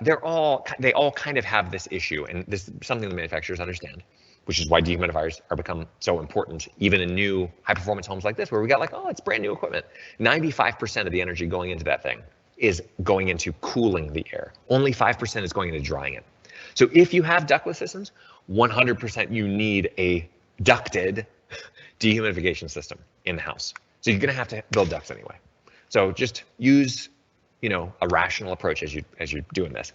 they all kind of have this issue, and this is something the manufacturers understand, which is why dehumidifiers are become so important, even in new high performance homes like this, where we got like, oh, it's brand new equipment. 95% of the energy going into that thing is going into cooling the air. Only 5% is going into drying it. So if you have ductless systems, 100% you need a ducted dehumidification system in the house. So you're gonna have to build ducts anyway. So just use, you know, a rational approach as you're doing this.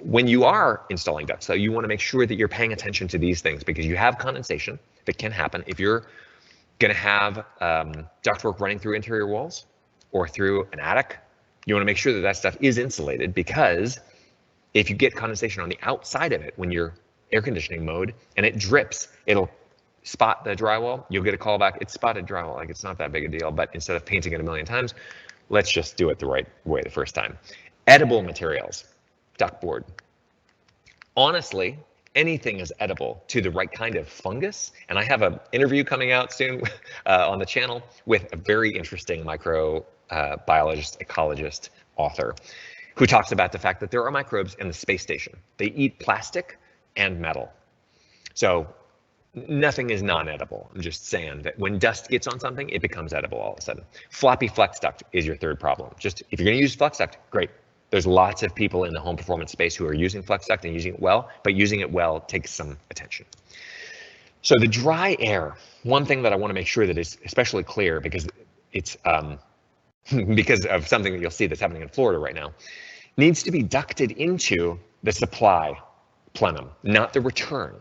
When you are installing ducts, though, you want to make sure that you're paying attention to these things, because you have condensation that can happen if you're going to have ductwork running through interior walls or through an attic. You want to make sure that that stuff is insulated, because if you get condensation on the outside of it when you're air conditioning mode and it drips, it'll spot the drywall. You'll get a call back, it's spotted drywall. Like, it's not that big a deal, but instead of painting it a million times, let's just do it the right way the first time. Edible materials, ductboard. Honestly, anything is edible to the right kind of fungus. And I have an interview coming out soon on the channel with a very interesting microbiologist, ecologist, author, who talks about the fact that there are microbes in the space station. They eat plastic and metal. So nothing is non-edible. I'm just saying that when dust gets on something, it becomes edible all of a sudden. Floppy flex duct is your third problem. Just if you're going to use flex duct, great. There's lots of people in the home performance space who are using flex duct and using it well, but using it well takes some attention. So the dry air, one thing that I want to make sure that is especially clear, because it's because of something that you'll see that's happening in Florida right now, needs to be ducted into the supply plenum, not the return.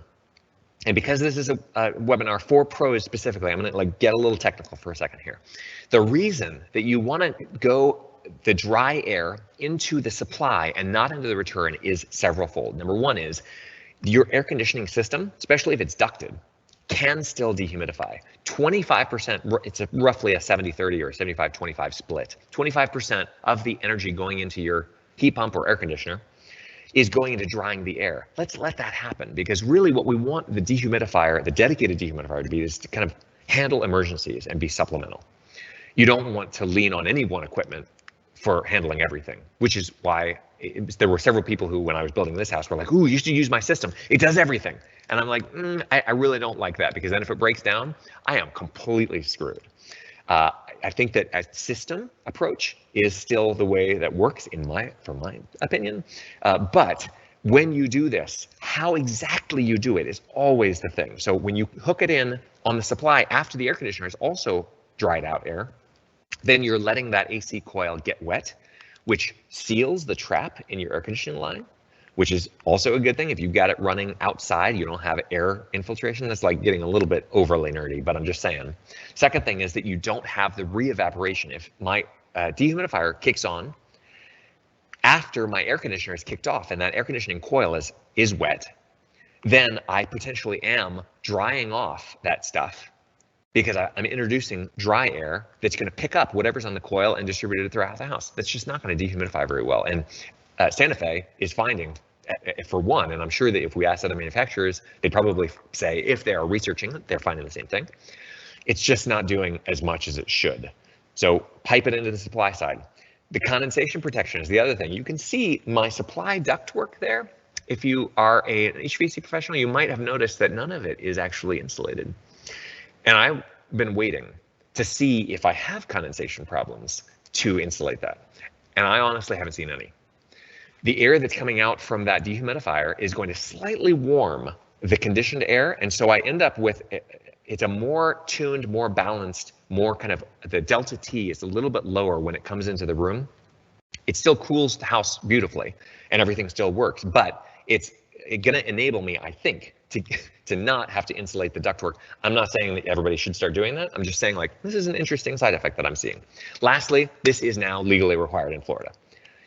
And because this is a webinar for pros specifically, I'm gonna get a little technical for a second here. The reason that you wanna go the dry air into the supply and not into the return is several-fold. Number one is your air conditioning system, especially if it's ducted, can still dehumidify. 25%, it's roughly a 70-30 or 75-25 split. 25% of the energy going into your heat pump or air conditioner is going into drying the air. Let's let that happen, because really what we want the dehumidifier, the dedicated dehumidifier, to be is to kind of handle emergencies and be supplemental. You don't want to lean on any one equipment for handling everything, which is why there were several people who, when I was building this house, were like, ooh, you should use my system. It does everything. And I'm like, I really don't like that, because then if it breaks down, I am completely screwed. I think that a system approach is still the way that works from my opinion. But when you do this, how exactly you do it is always the thing. So when you hook it in on the supply after the air conditioner is also dried out air, then you're letting that AC coil get wet, which seals the trap in your air conditioning line, which is also a good thing. If you've got it running outside, you don't have air infiltration. That's like getting a little bit overly nerdy, but I'm just saying. Second thing is that you don't have the re-evaporation. If my dehumidifier kicks on after my air conditioner is kicked off and that air conditioning coil is wet, then I potentially am drying off that stuff because I'm introducing dry air that's going to pick up whatever's on the coil and distribute it throughout the house. That's just not going to dehumidify very well. And Santa Fe is finding, for one, and I'm sure that if we ask other manufacturers, they'd probably say, if they are researching it, they're finding the same thing. It's just not doing as much as it should. So pipe it into the supply side. The condensation protection is the other thing. You can see my supply ductwork there. If you are an HVAC professional, you might have noticed that none of it is actually insulated. And I've been waiting to see if I have condensation problems to insulate that. And I honestly haven't seen any. The air that's coming out from that dehumidifier is going to slightly warm the conditioned air. And so I end up with, it's a more tuned, more balanced, more kind of, the delta T is a little bit lower when it comes into the room. It still cools the house beautifully and everything still works, but it's going to enable me, I think, to not have to insulate the ductwork. I'm not saying that everybody should start doing that. I'm just saying, like, this is an interesting side effect that I'm seeing. Lastly, this is now legally required in Florida.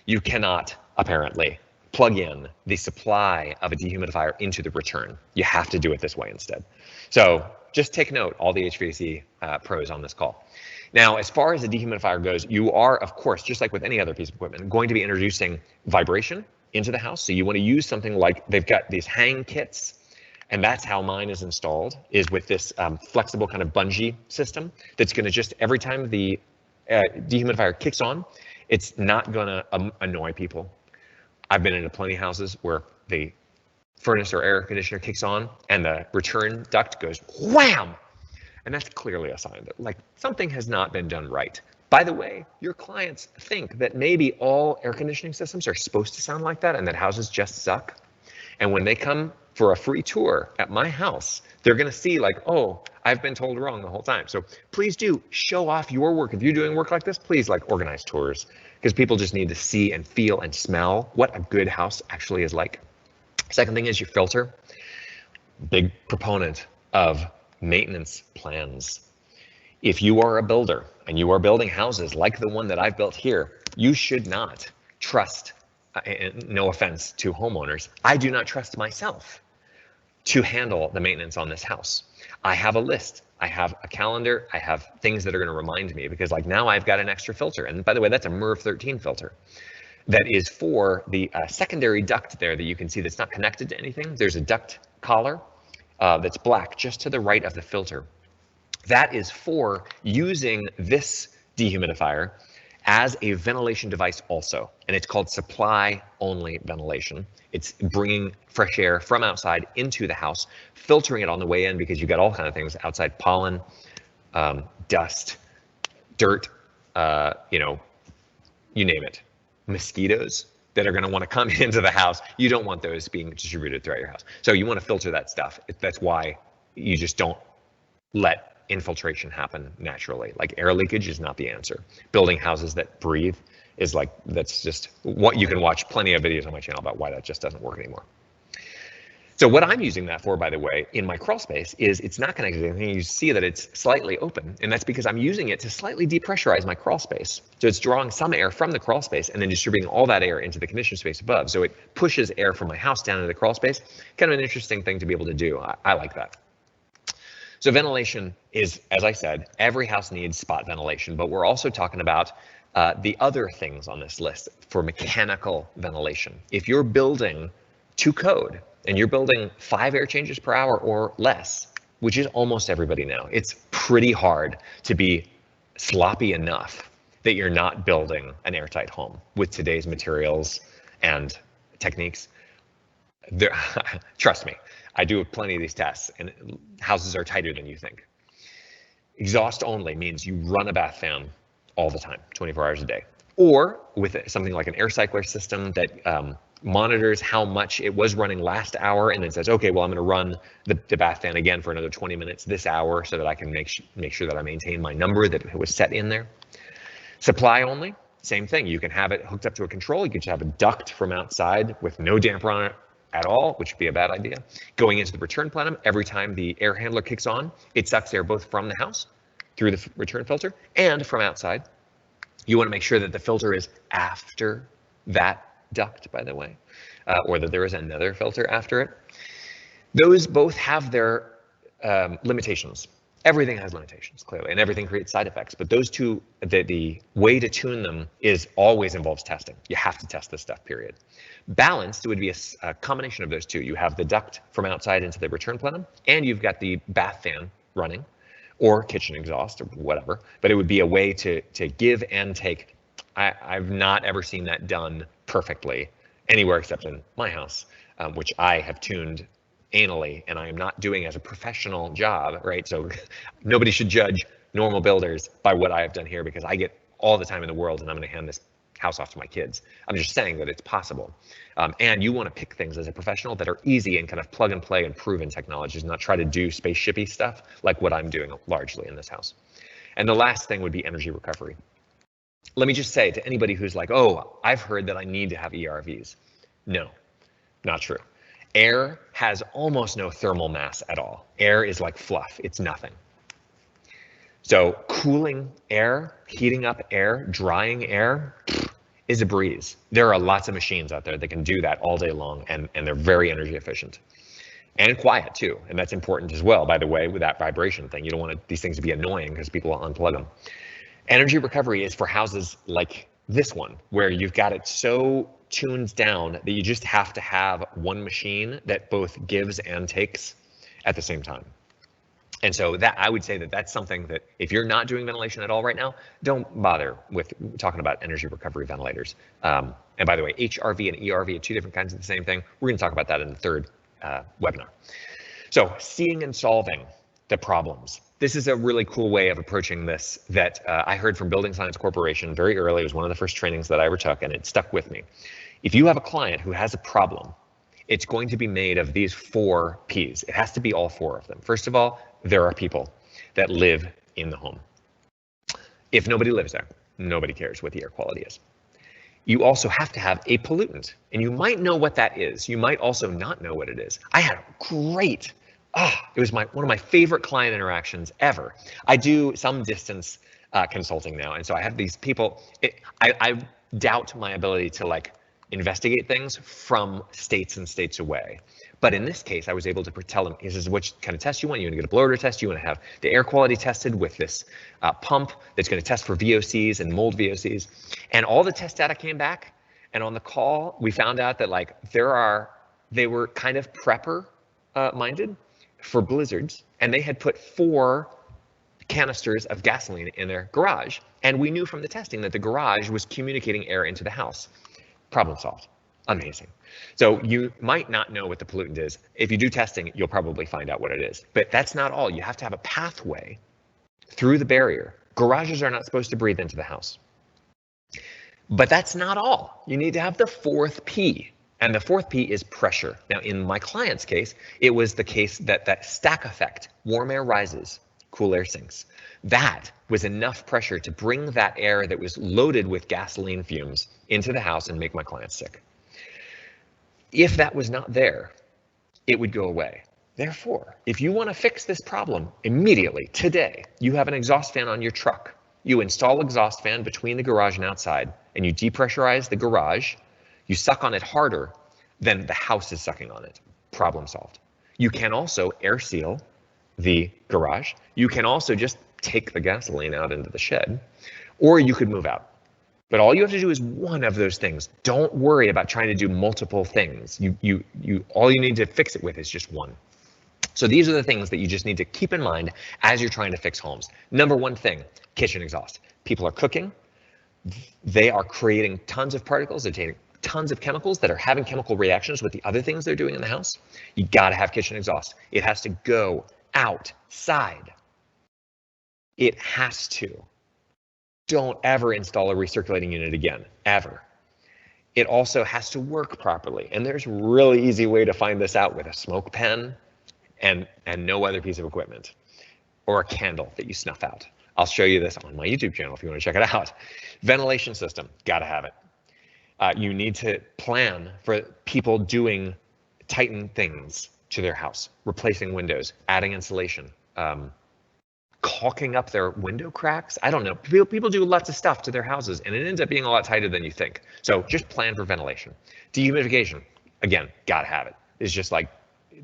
You cannot, apparently, plug in the supply of a dehumidifier into the return. You have to do it this way instead. So just take note, all the HVAC pros on this call. Now, as far as the dehumidifier goes, you are, of course, just like with any other piece of equipment, going to be introducing vibration into the house. So you want to use something like, they've got these hang kits, and that's how mine is installed, is with this flexible kind of bungee system that's going to just, every time the dehumidifier kicks on, it's not going to annoy people. I've been into plenty of houses where the furnace or air conditioner kicks on and the return duct goes wham! And that's clearly a sign that, like, something has not been done right. By the way, your clients think that maybe all air conditioning systems are supposed to sound like that and that houses just suck. And when they come for a free tour at my house, they're going to see, like, oh, I've been told wrong the whole time. So please do show off your work. If you're doing work like this, please, like, organize tours, because people just need to see and feel and smell what a good house actually is like. Second thing is your filter. Big proponent of maintenance plans. If you are a builder and you are building houses like the one that I've built here, you should not trust, no offense to homeowners, I do not trust myself to handle the maintenance on this house. I have a list, I have a calendar, I have things that are going to remind me, because like now I've got an extra filter. And by the way, that's a MERV 13 filter. That is for the secondary duct there that you can see that's not connected to anything. There's a duct collar that's black just to the right of the filter. That is for using this dehumidifier as a ventilation device also, and it's called supply only ventilation. It's bringing fresh air from outside into the house, filtering it on the way in, because you've got all kinds of things outside: pollen, dust, dirt, you know, you name it. Mosquitoes that are going to want to come into the house. You don't want those being distributed throughout your house. So you want to filter that stuff. That's why you just don't let infiltration happen naturally. Like, air leakage is not the answer. Building houses that breathe is like, that's just what you can watch plenty of videos on my channel about why that just doesn't work anymore. So what I'm using that for, by the way, in my crawl space is it's not connected to anything. You see that it's slightly open, and that's because I'm using it to slightly depressurize my crawl space. So it's drawing some air from the crawl space and then distributing all that air into the conditioned space above. So it pushes air from my house down into the crawl space. Kind of an interesting thing to be able to do. I like that. So ventilation is, as I said, every house needs spot ventilation, but we're also talking about the other things on this list for mechanical ventilation. If you're building to code, and you're building 5 air changes per hour or less, which is almost everybody now, it's pretty hard to be sloppy enough that you're not building an airtight home with today's materials and techniques. Trust me, I do plenty of these tests, and houses are tighter than you think. Exhaust only means you run a bath fan all the time, 24 hours a day, or with something like an air cycler system that monitors how much it was running last hour and then says, okay, well, I'm going to run the bath fan again for another 20 minutes this hour so that I can make sure that I maintain my number that was set in there. Supply only, same thing. You can have it hooked up to a control. You could have a duct from outside with no damper on it at all, which would be a bad idea. Going into the return plenum, every time the air handler kicks on, it sucks air both from the house through the return filter and from outside. You want to make sure that the filter is after that duct, by the way, or that there is another filter after it. Those both have their limitations. Everything has limitations, clearly, and everything creates side effects. But those two, the way to tune them is always involves testing. You have to test this stuff, period. Balanced would be a combination of those two. You have the duct from outside into the return plenum, and you've got the bath fan running, or kitchen exhaust, or whatever. But it would be a way to give and take. I've not ever seen that done perfectly anywhere except in my house, which I have tuned anally, and I am not doing as a professional job, right? So nobody should judge normal builders by what I have done here, because I get all the time in the world and I'm going to hand this house off to my kids. I'm just saying that it's possible. And you want to pick things as a professional that are easy and kind of plug and play and proven technologies, not try to do spaceshipy stuff like what I'm doing largely in this house. And the last thing would be energy recovery. Let me just say to anybody who's like, oh, I've heard that I need to have ERVs. No, not true. Air has almost no thermal mass at all. Air is like fluff, it's nothing. So cooling air, heating up air, drying air is a breeze. There are lots of machines out there that can do that all day long, and they're very energy efficient. And quiet too, and that's important as well, by the way, with that vibration thing. You don't want these things to be annoying because people will unplug them. Energy recovery is for houses like this one, where you've got it so tuned down that you just have to have one machine that both gives and takes at the same time. And so that, I would say that that's something that if you're not doing ventilation at all right now, don't bother with talking about energy recovery ventilators. And by the way, HRV and ERV are two different kinds of the same thing. We're going to talk about that in the third webinar. So seeing and solving the problems. This is a really cool way of approaching this that I heard from Building Science Corporation very early. It was one of the first trainings that I ever took, and it stuck with me. If you have a client who has a problem, it's going to be made of these 4 Ps. It has to be all 4 of them. First of all, there are people that live in the home. If nobody lives there, nobody cares what the air quality is. You also have to have a pollutant, and you might know what that is. You might also not know what it is. I had a great, it was one of my favorite client interactions ever. I do some distance consulting now, and so I have these people. I doubt my ability to like investigate things from states and states away. But in this case, I was able to tell them, this is which kind of test you want. You want to get a blower test. You want to have the air quality tested with this pump that's going to test for VOCs and mold VOCs. And all the test data came back. And on the call, we found out that like they were kind of prepper minded for blizzards. And they had put 4 canisters of gasoline in their garage. And we knew from the testing that the garage was communicating air into the house. Problem solved. Amazing. So you might not know what the pollutant is. If you do testing, you'll probably find out what it is. But that's not all. You have to have a pathway through the barrier. Garages are not supposed to breathe into the house. But that's not all. You need to have the 4th P. And the 4th P is pressure. Now, in my client's case, it was the case that stack effect, warm air rises, cool air sinks. That was enough pressure to bring that air that was loaded with gasoline fumes into the house and make my client sick. If that was not there, it would go away. Therefore, if you want to fix this problem immediately, today, you have an exhaust fan on your truck. You install exhaust fan between the garage and outside, and you depressurize the garage. You suck on it harder than the house is sucking on it. Problem solved. You can also air seal the garage. You can also just take the gasoline out into the shed, or you could move out. But all you have to do is one of those things. Don't worry about trying to do multiple things. All you need to fix it with is just one. So these are the things that you just need to keep in mind as you're trying to fix homes. Number 1 thing, kitchen exhaust. People are cooking. They are creating tons of particles. They're taking tons of chemicals that are having chemical reactions with the other things they're doing in the house. You got to have kitchen exhaust. It has to go outside. It has to. Don't ever install a recirculating unit again, ever. It also has to work properly. And there's a really easy way to find this out with a smoke pen and no other piece of equipment, or a candle that you snuff out. I'll show you this on my YouTube channel if you want to check it out. Ventilation system, got to have it. You need to plan for people doing Titan things to their house, replacing windows, adding insulation, caulking up their window cracks. I don't know. People do lots of stuff to their houses, and it ends up being a lot tighter than you think. So just plan for ventilation. Dehumidification, again, gotta have it. It's just like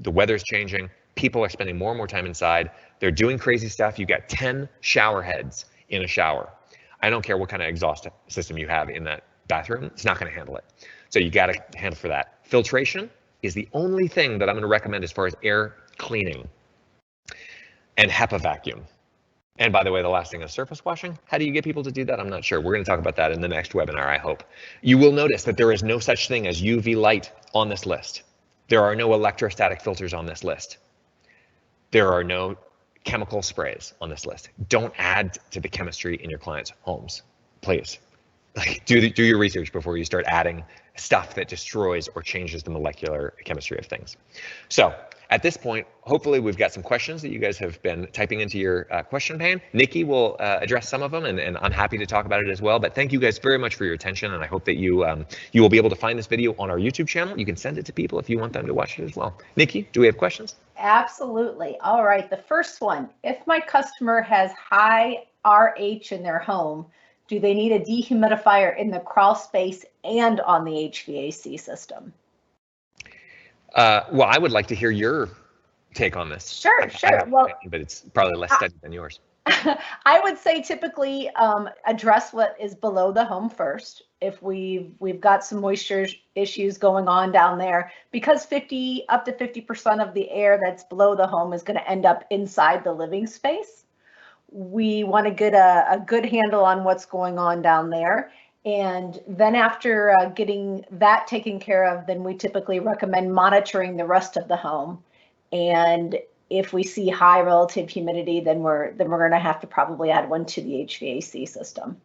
the weather's changing. People are spending more and more time inside. They're doing crazy stuff. You got 10 shower heads in a shower. I don't care what kind of exhaust system you have in that bathroom. It's not going to handle it. So you got to handle for that. Filtration is the only thing that I'm going to recommend as far as air cleaning, and HEPA vacuum. And by the way, the last thing is surface washing. How do you get people to do that? I'm not sure. We're going to talk about that in the next webinar, I hope. You will notice that there is no such thing as UV light on this list. There are no electrostatic filters on this list. There are no chemical sprays on this list. Don't add to the chemistry in your clients' homes, please. Like, do your research before you start adding stuff that destroys or changes the molecular chemistry of things. So at this point, hopefully we've got some questions that you guys have been typing into your question pane. Nikki will address some of them, and I'm happy to talk about it as well. But thank you guys very much for your attention, and I hope that you you will be able to find this video on our YouTube channel. You can send it to people if you want them to watch it as well. Nikki, do we have questions? Absolutely. All right. The first one, if my customer has high RH in their home, do they need a dehumidifier in the crawl space and on the HVAC system? Well, I would like to hear your take on this. Sure. Well, but it's probably less studied than yours. I would say typically address what is below the home first. If we've got some moisture issues going on down there, because up to 50% of the air that's below the home is going to end up inside the living space. We want to get a good handle on what's going on down there. And then after getting that taken care of, then we typically recommend monitoring the rest of the home. And if we see high relative humidity, then we're going to have to probably add one to the HVAC system.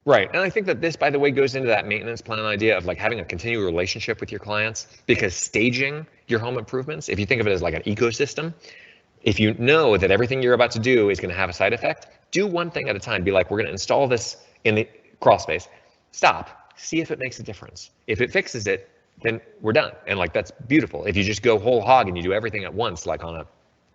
Right. And I think that this, by the way, goes into that maintenance plan idea of like having a continual relationship with your clients, because staging your home improvements, if you think of it as like an ecosystem, if you know that everything you're about to do is going to have a side effect, do one thing at a time. Be like, we're going to install this in the crawl space. Stop. See if it makes a difference. If it fixes it, then we're done. And like, that's beautiful. If you just go whole hog and you do everything at once, like on a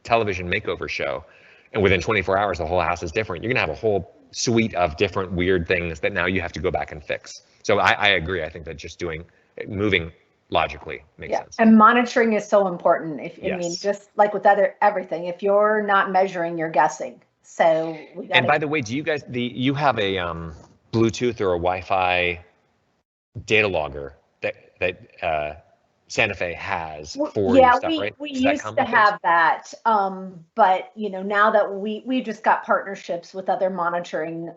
television makeover show, and within 24 hours, the whole house is different, you're going to have a whole suite of different weird things that now you have to go back and fix. So I agree. I think that just moving logically makes sense. And monitoring is so important. I Yes. mean, just like with everything, if you're not measuring, you're guessing. So and by the way, do you guys you have a Bluetooth or a Wi-Fi data logger that Santa Fe has for your stuff, right? We used to have that, but now that we just got partnerships with other monitoring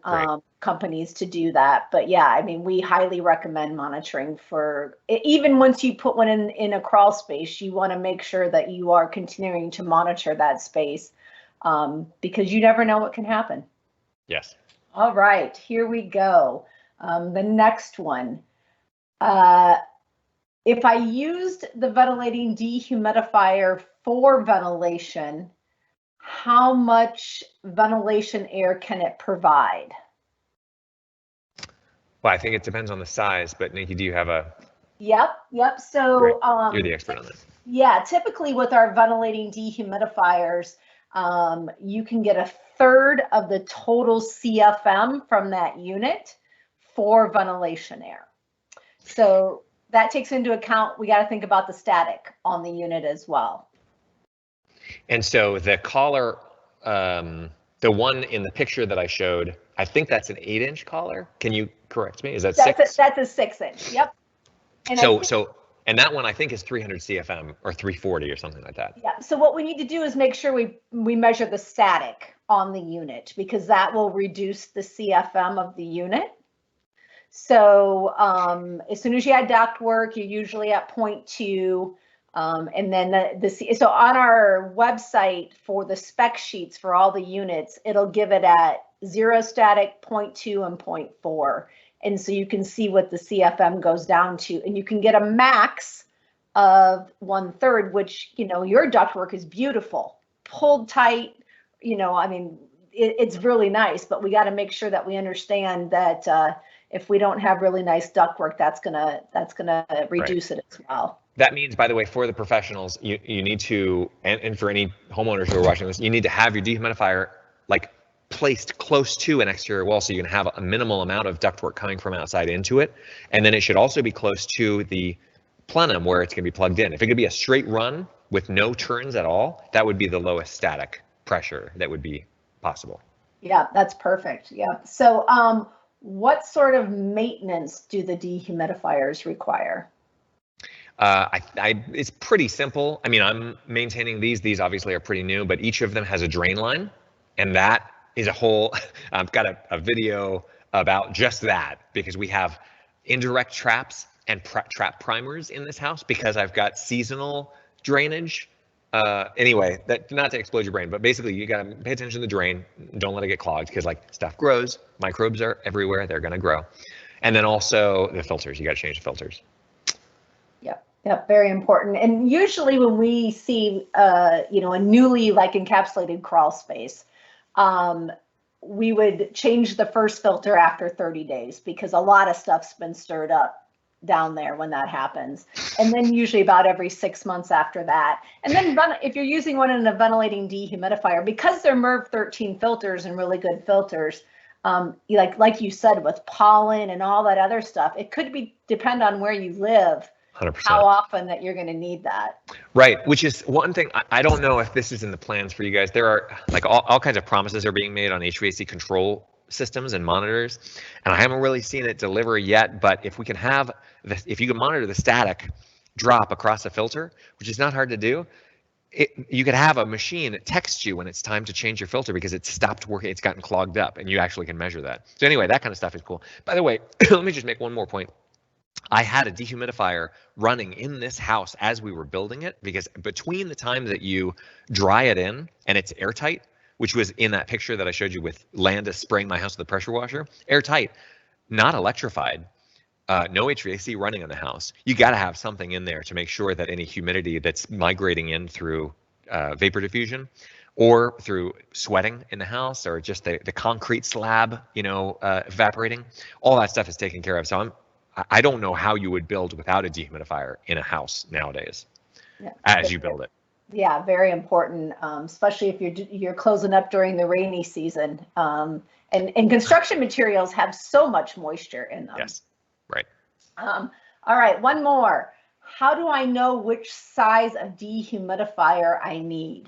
companies to do that. But yeah, I mean, we highly recommend monitoring for even once you put one in a crawl space. You want to make sure that you are continuing to monitor that space, because you never know what can happen. Yes. All right, here we go. The next one. If I used the ventilating dehumidifier for ventilation, how much ventilation air can it provide? Well, I think it depends on the size, but Nikki, do you have a? Yep. So you're the expert on that. Yeah, typically with our ventilating dehumidifiers, you can get 1/3 of the total CFM from that unit for ventilation air. So that takes into account, we got to think about the static on the unit as well. And so the collar, the one in the picture that I showed, I think that's an 8-inch collar. Can you correct me? Is that 6? That's a 6-inch. Yep. And and that one I think is 300 CFM or 340 or something like that. Yeah. So what we need to do is make sure we measure the static on the unit, because that will reduce the CFM of the unit. So as soon as you add ductwork, you're usually at 0.2. And then so on our website for the spec sheets for all the units, it'll give it at 0 static, 0.2, and 0.4. And so you can see what the CFM goes down to, and you can get a max of 1/3, which, your ductwork is beautiful, pulled tight. I mean, it's really nice, but we got to make sure that we understand that if we don't have really nice ductwork, that's gonna reduce it as well. That means, by the way, for the professionals, you need to, and for any homeowners who are watching this, you need to have your dehumidifier like placed close to an exterior wall, so you can have a minimal amount of ductwork coming from outside into it. And then it should also be close to the plenum where it's going to be plugged in. If it could be a straight run with no turns at all, that would be the lowest static pressure that would be possible. Yeah, that's perfect. Yeah. So what sort of maintenance do the dehumidifiers require? It's pretty simple. I mean, I'm maintaining these. These obviously are pretty new, but each of them has a drain line, and that is a whole. I've got a video about just that because we have indirect traps and trap primers in this house because I've got seasonal drainage. Anyway, that not to explode your brain, but basically you got to pay attention to the drain. Don't let it get clogged because like stuff grows. Microbes are everywhere. They're going to grow. And then also the filters. You got to change the filters. Yep, very important. And usually when we see, a newly encapsulated crawl space, we would change the first filter after 30 days because a lot of stuff's been stirred up down there when that happens. And then usually about every 6 months after that. And then if you're using one in a ventilating dehumidifier, because they're MERV 13 filters and really good filters, like you said, with pollen and all that other stuff, it could depend on where you live. 100%. How often that you're going to need that. Right, which is one thing. I don't know if this is in the plans for you guys. There are like all kinds of promises are being made on HVAC control systems and monitors, and I haven't really seen it deliver yet. But if we can have if you can monitor the static drop across a filter, which is not hard to do, you could have a machine that texts you when it's time to change your filter because it's stopped working, it's gotten clogged up, and you actually can measure that. So anyway, that kind of stuff is cool. By the way, let me just make one more point. I had a dehumidifier running in this house as we were building it because between the time that you dry it in and it's airtight, which was in that picture that I showed you with Landis spraying my house with a pressure washer, airtight, not electrified, no HVAC running in the house. You got to have something in there to make sure that any humidity that's migrating in through vapor diffusion or through sweating in the house or just the concrete slab, evaporating, all that stuff is taken care of. So I don't know how you would build without a dehumidifier in a house nowadays, as you build it. Yeah, very important, especially if you're closing up during the rainy season. And construction materials have so much moisture in them. Yes, right. All right, one more. How do I know which size of dehumidifier I need?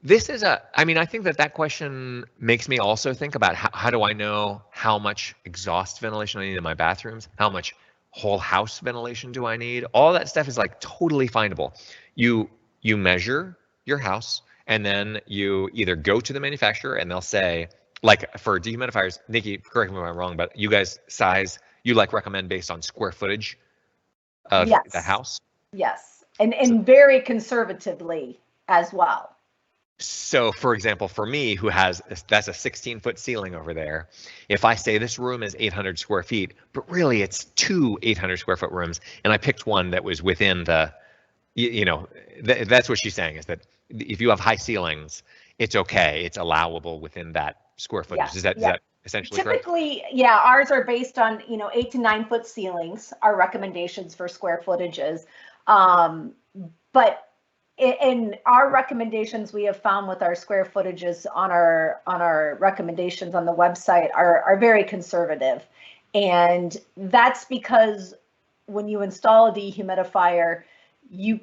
This is I think that question makes me also think about how do I know how much exhaust ventilation I need in my bathrooms? How much whole house ventilation do I need? All that stuff is like totally findable. You measure your house and then you either go to the manufacturer and they'll say, like for dehumidifiers, Nikki, correct me if I'm wrong, but you guys you recommend based on square footage of the house? Yes, and very conservatively as well. So, for example, for me, that's a 16-foot ceiling over there. If I say this room is 800 square feet, but really it's two 800 square foot rooms, and I picked one that was within the, that's what she's saying is that if you have high ceilings, it's okay, it's allowable within that square footage. Yes. Is that essentially correct? Typically, yeah, ours are based on 8 to 9 foot ceilings. Our recommendations for square footages, but. In our recommendations, we have found with our square footages on our recommendations on the website are very conservative, and that's because when you install a dehumidifier, you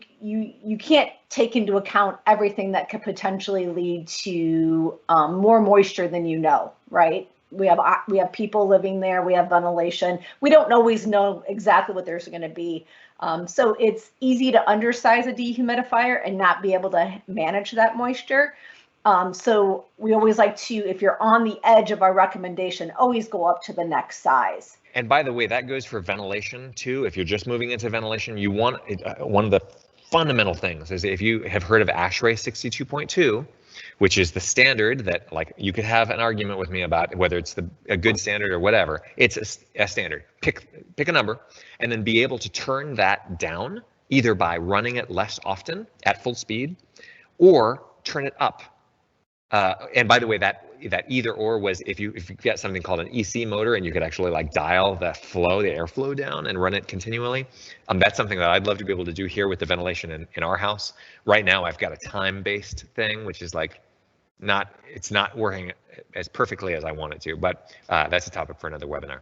can't take into account everything that could potentially lead to more moisture than right? We have people living there. We have ventilation. We don't always know exactly what there's going to be. So it's easy to undersize a dehumidifier and not be able to manage that moisture. So we always like to, if you're on the edge of our recommendation, always go up to the next size. And by the way, that goes for ventilation too. If you're just moving into ventilation, you want one of the fundamental things is if you have heard of ASHRAE 62.2, which is the standard that you could have an argument with me about whether it's a good standard or whatever. It's a standard. Pick a number and then be able to turn that down either by running it less often at full speed or turn it up And by the way, that either or was if you get something called an EC motor and you could actually like dial the airflow down and run it continually. That's something that I'd love to be able to do here with the ventilation in our house. Right now, I've got a time-based thing, which is like it's not working as perfectly as I want it to, but that's a topic for another webinar.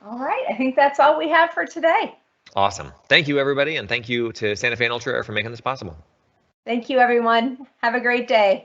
All right, I think that's all we have for today. Awesome. Thank you, everybody, and thank you to Santa Fe and Ultra Air for making this possible. Thank you, everyone. Have a great day.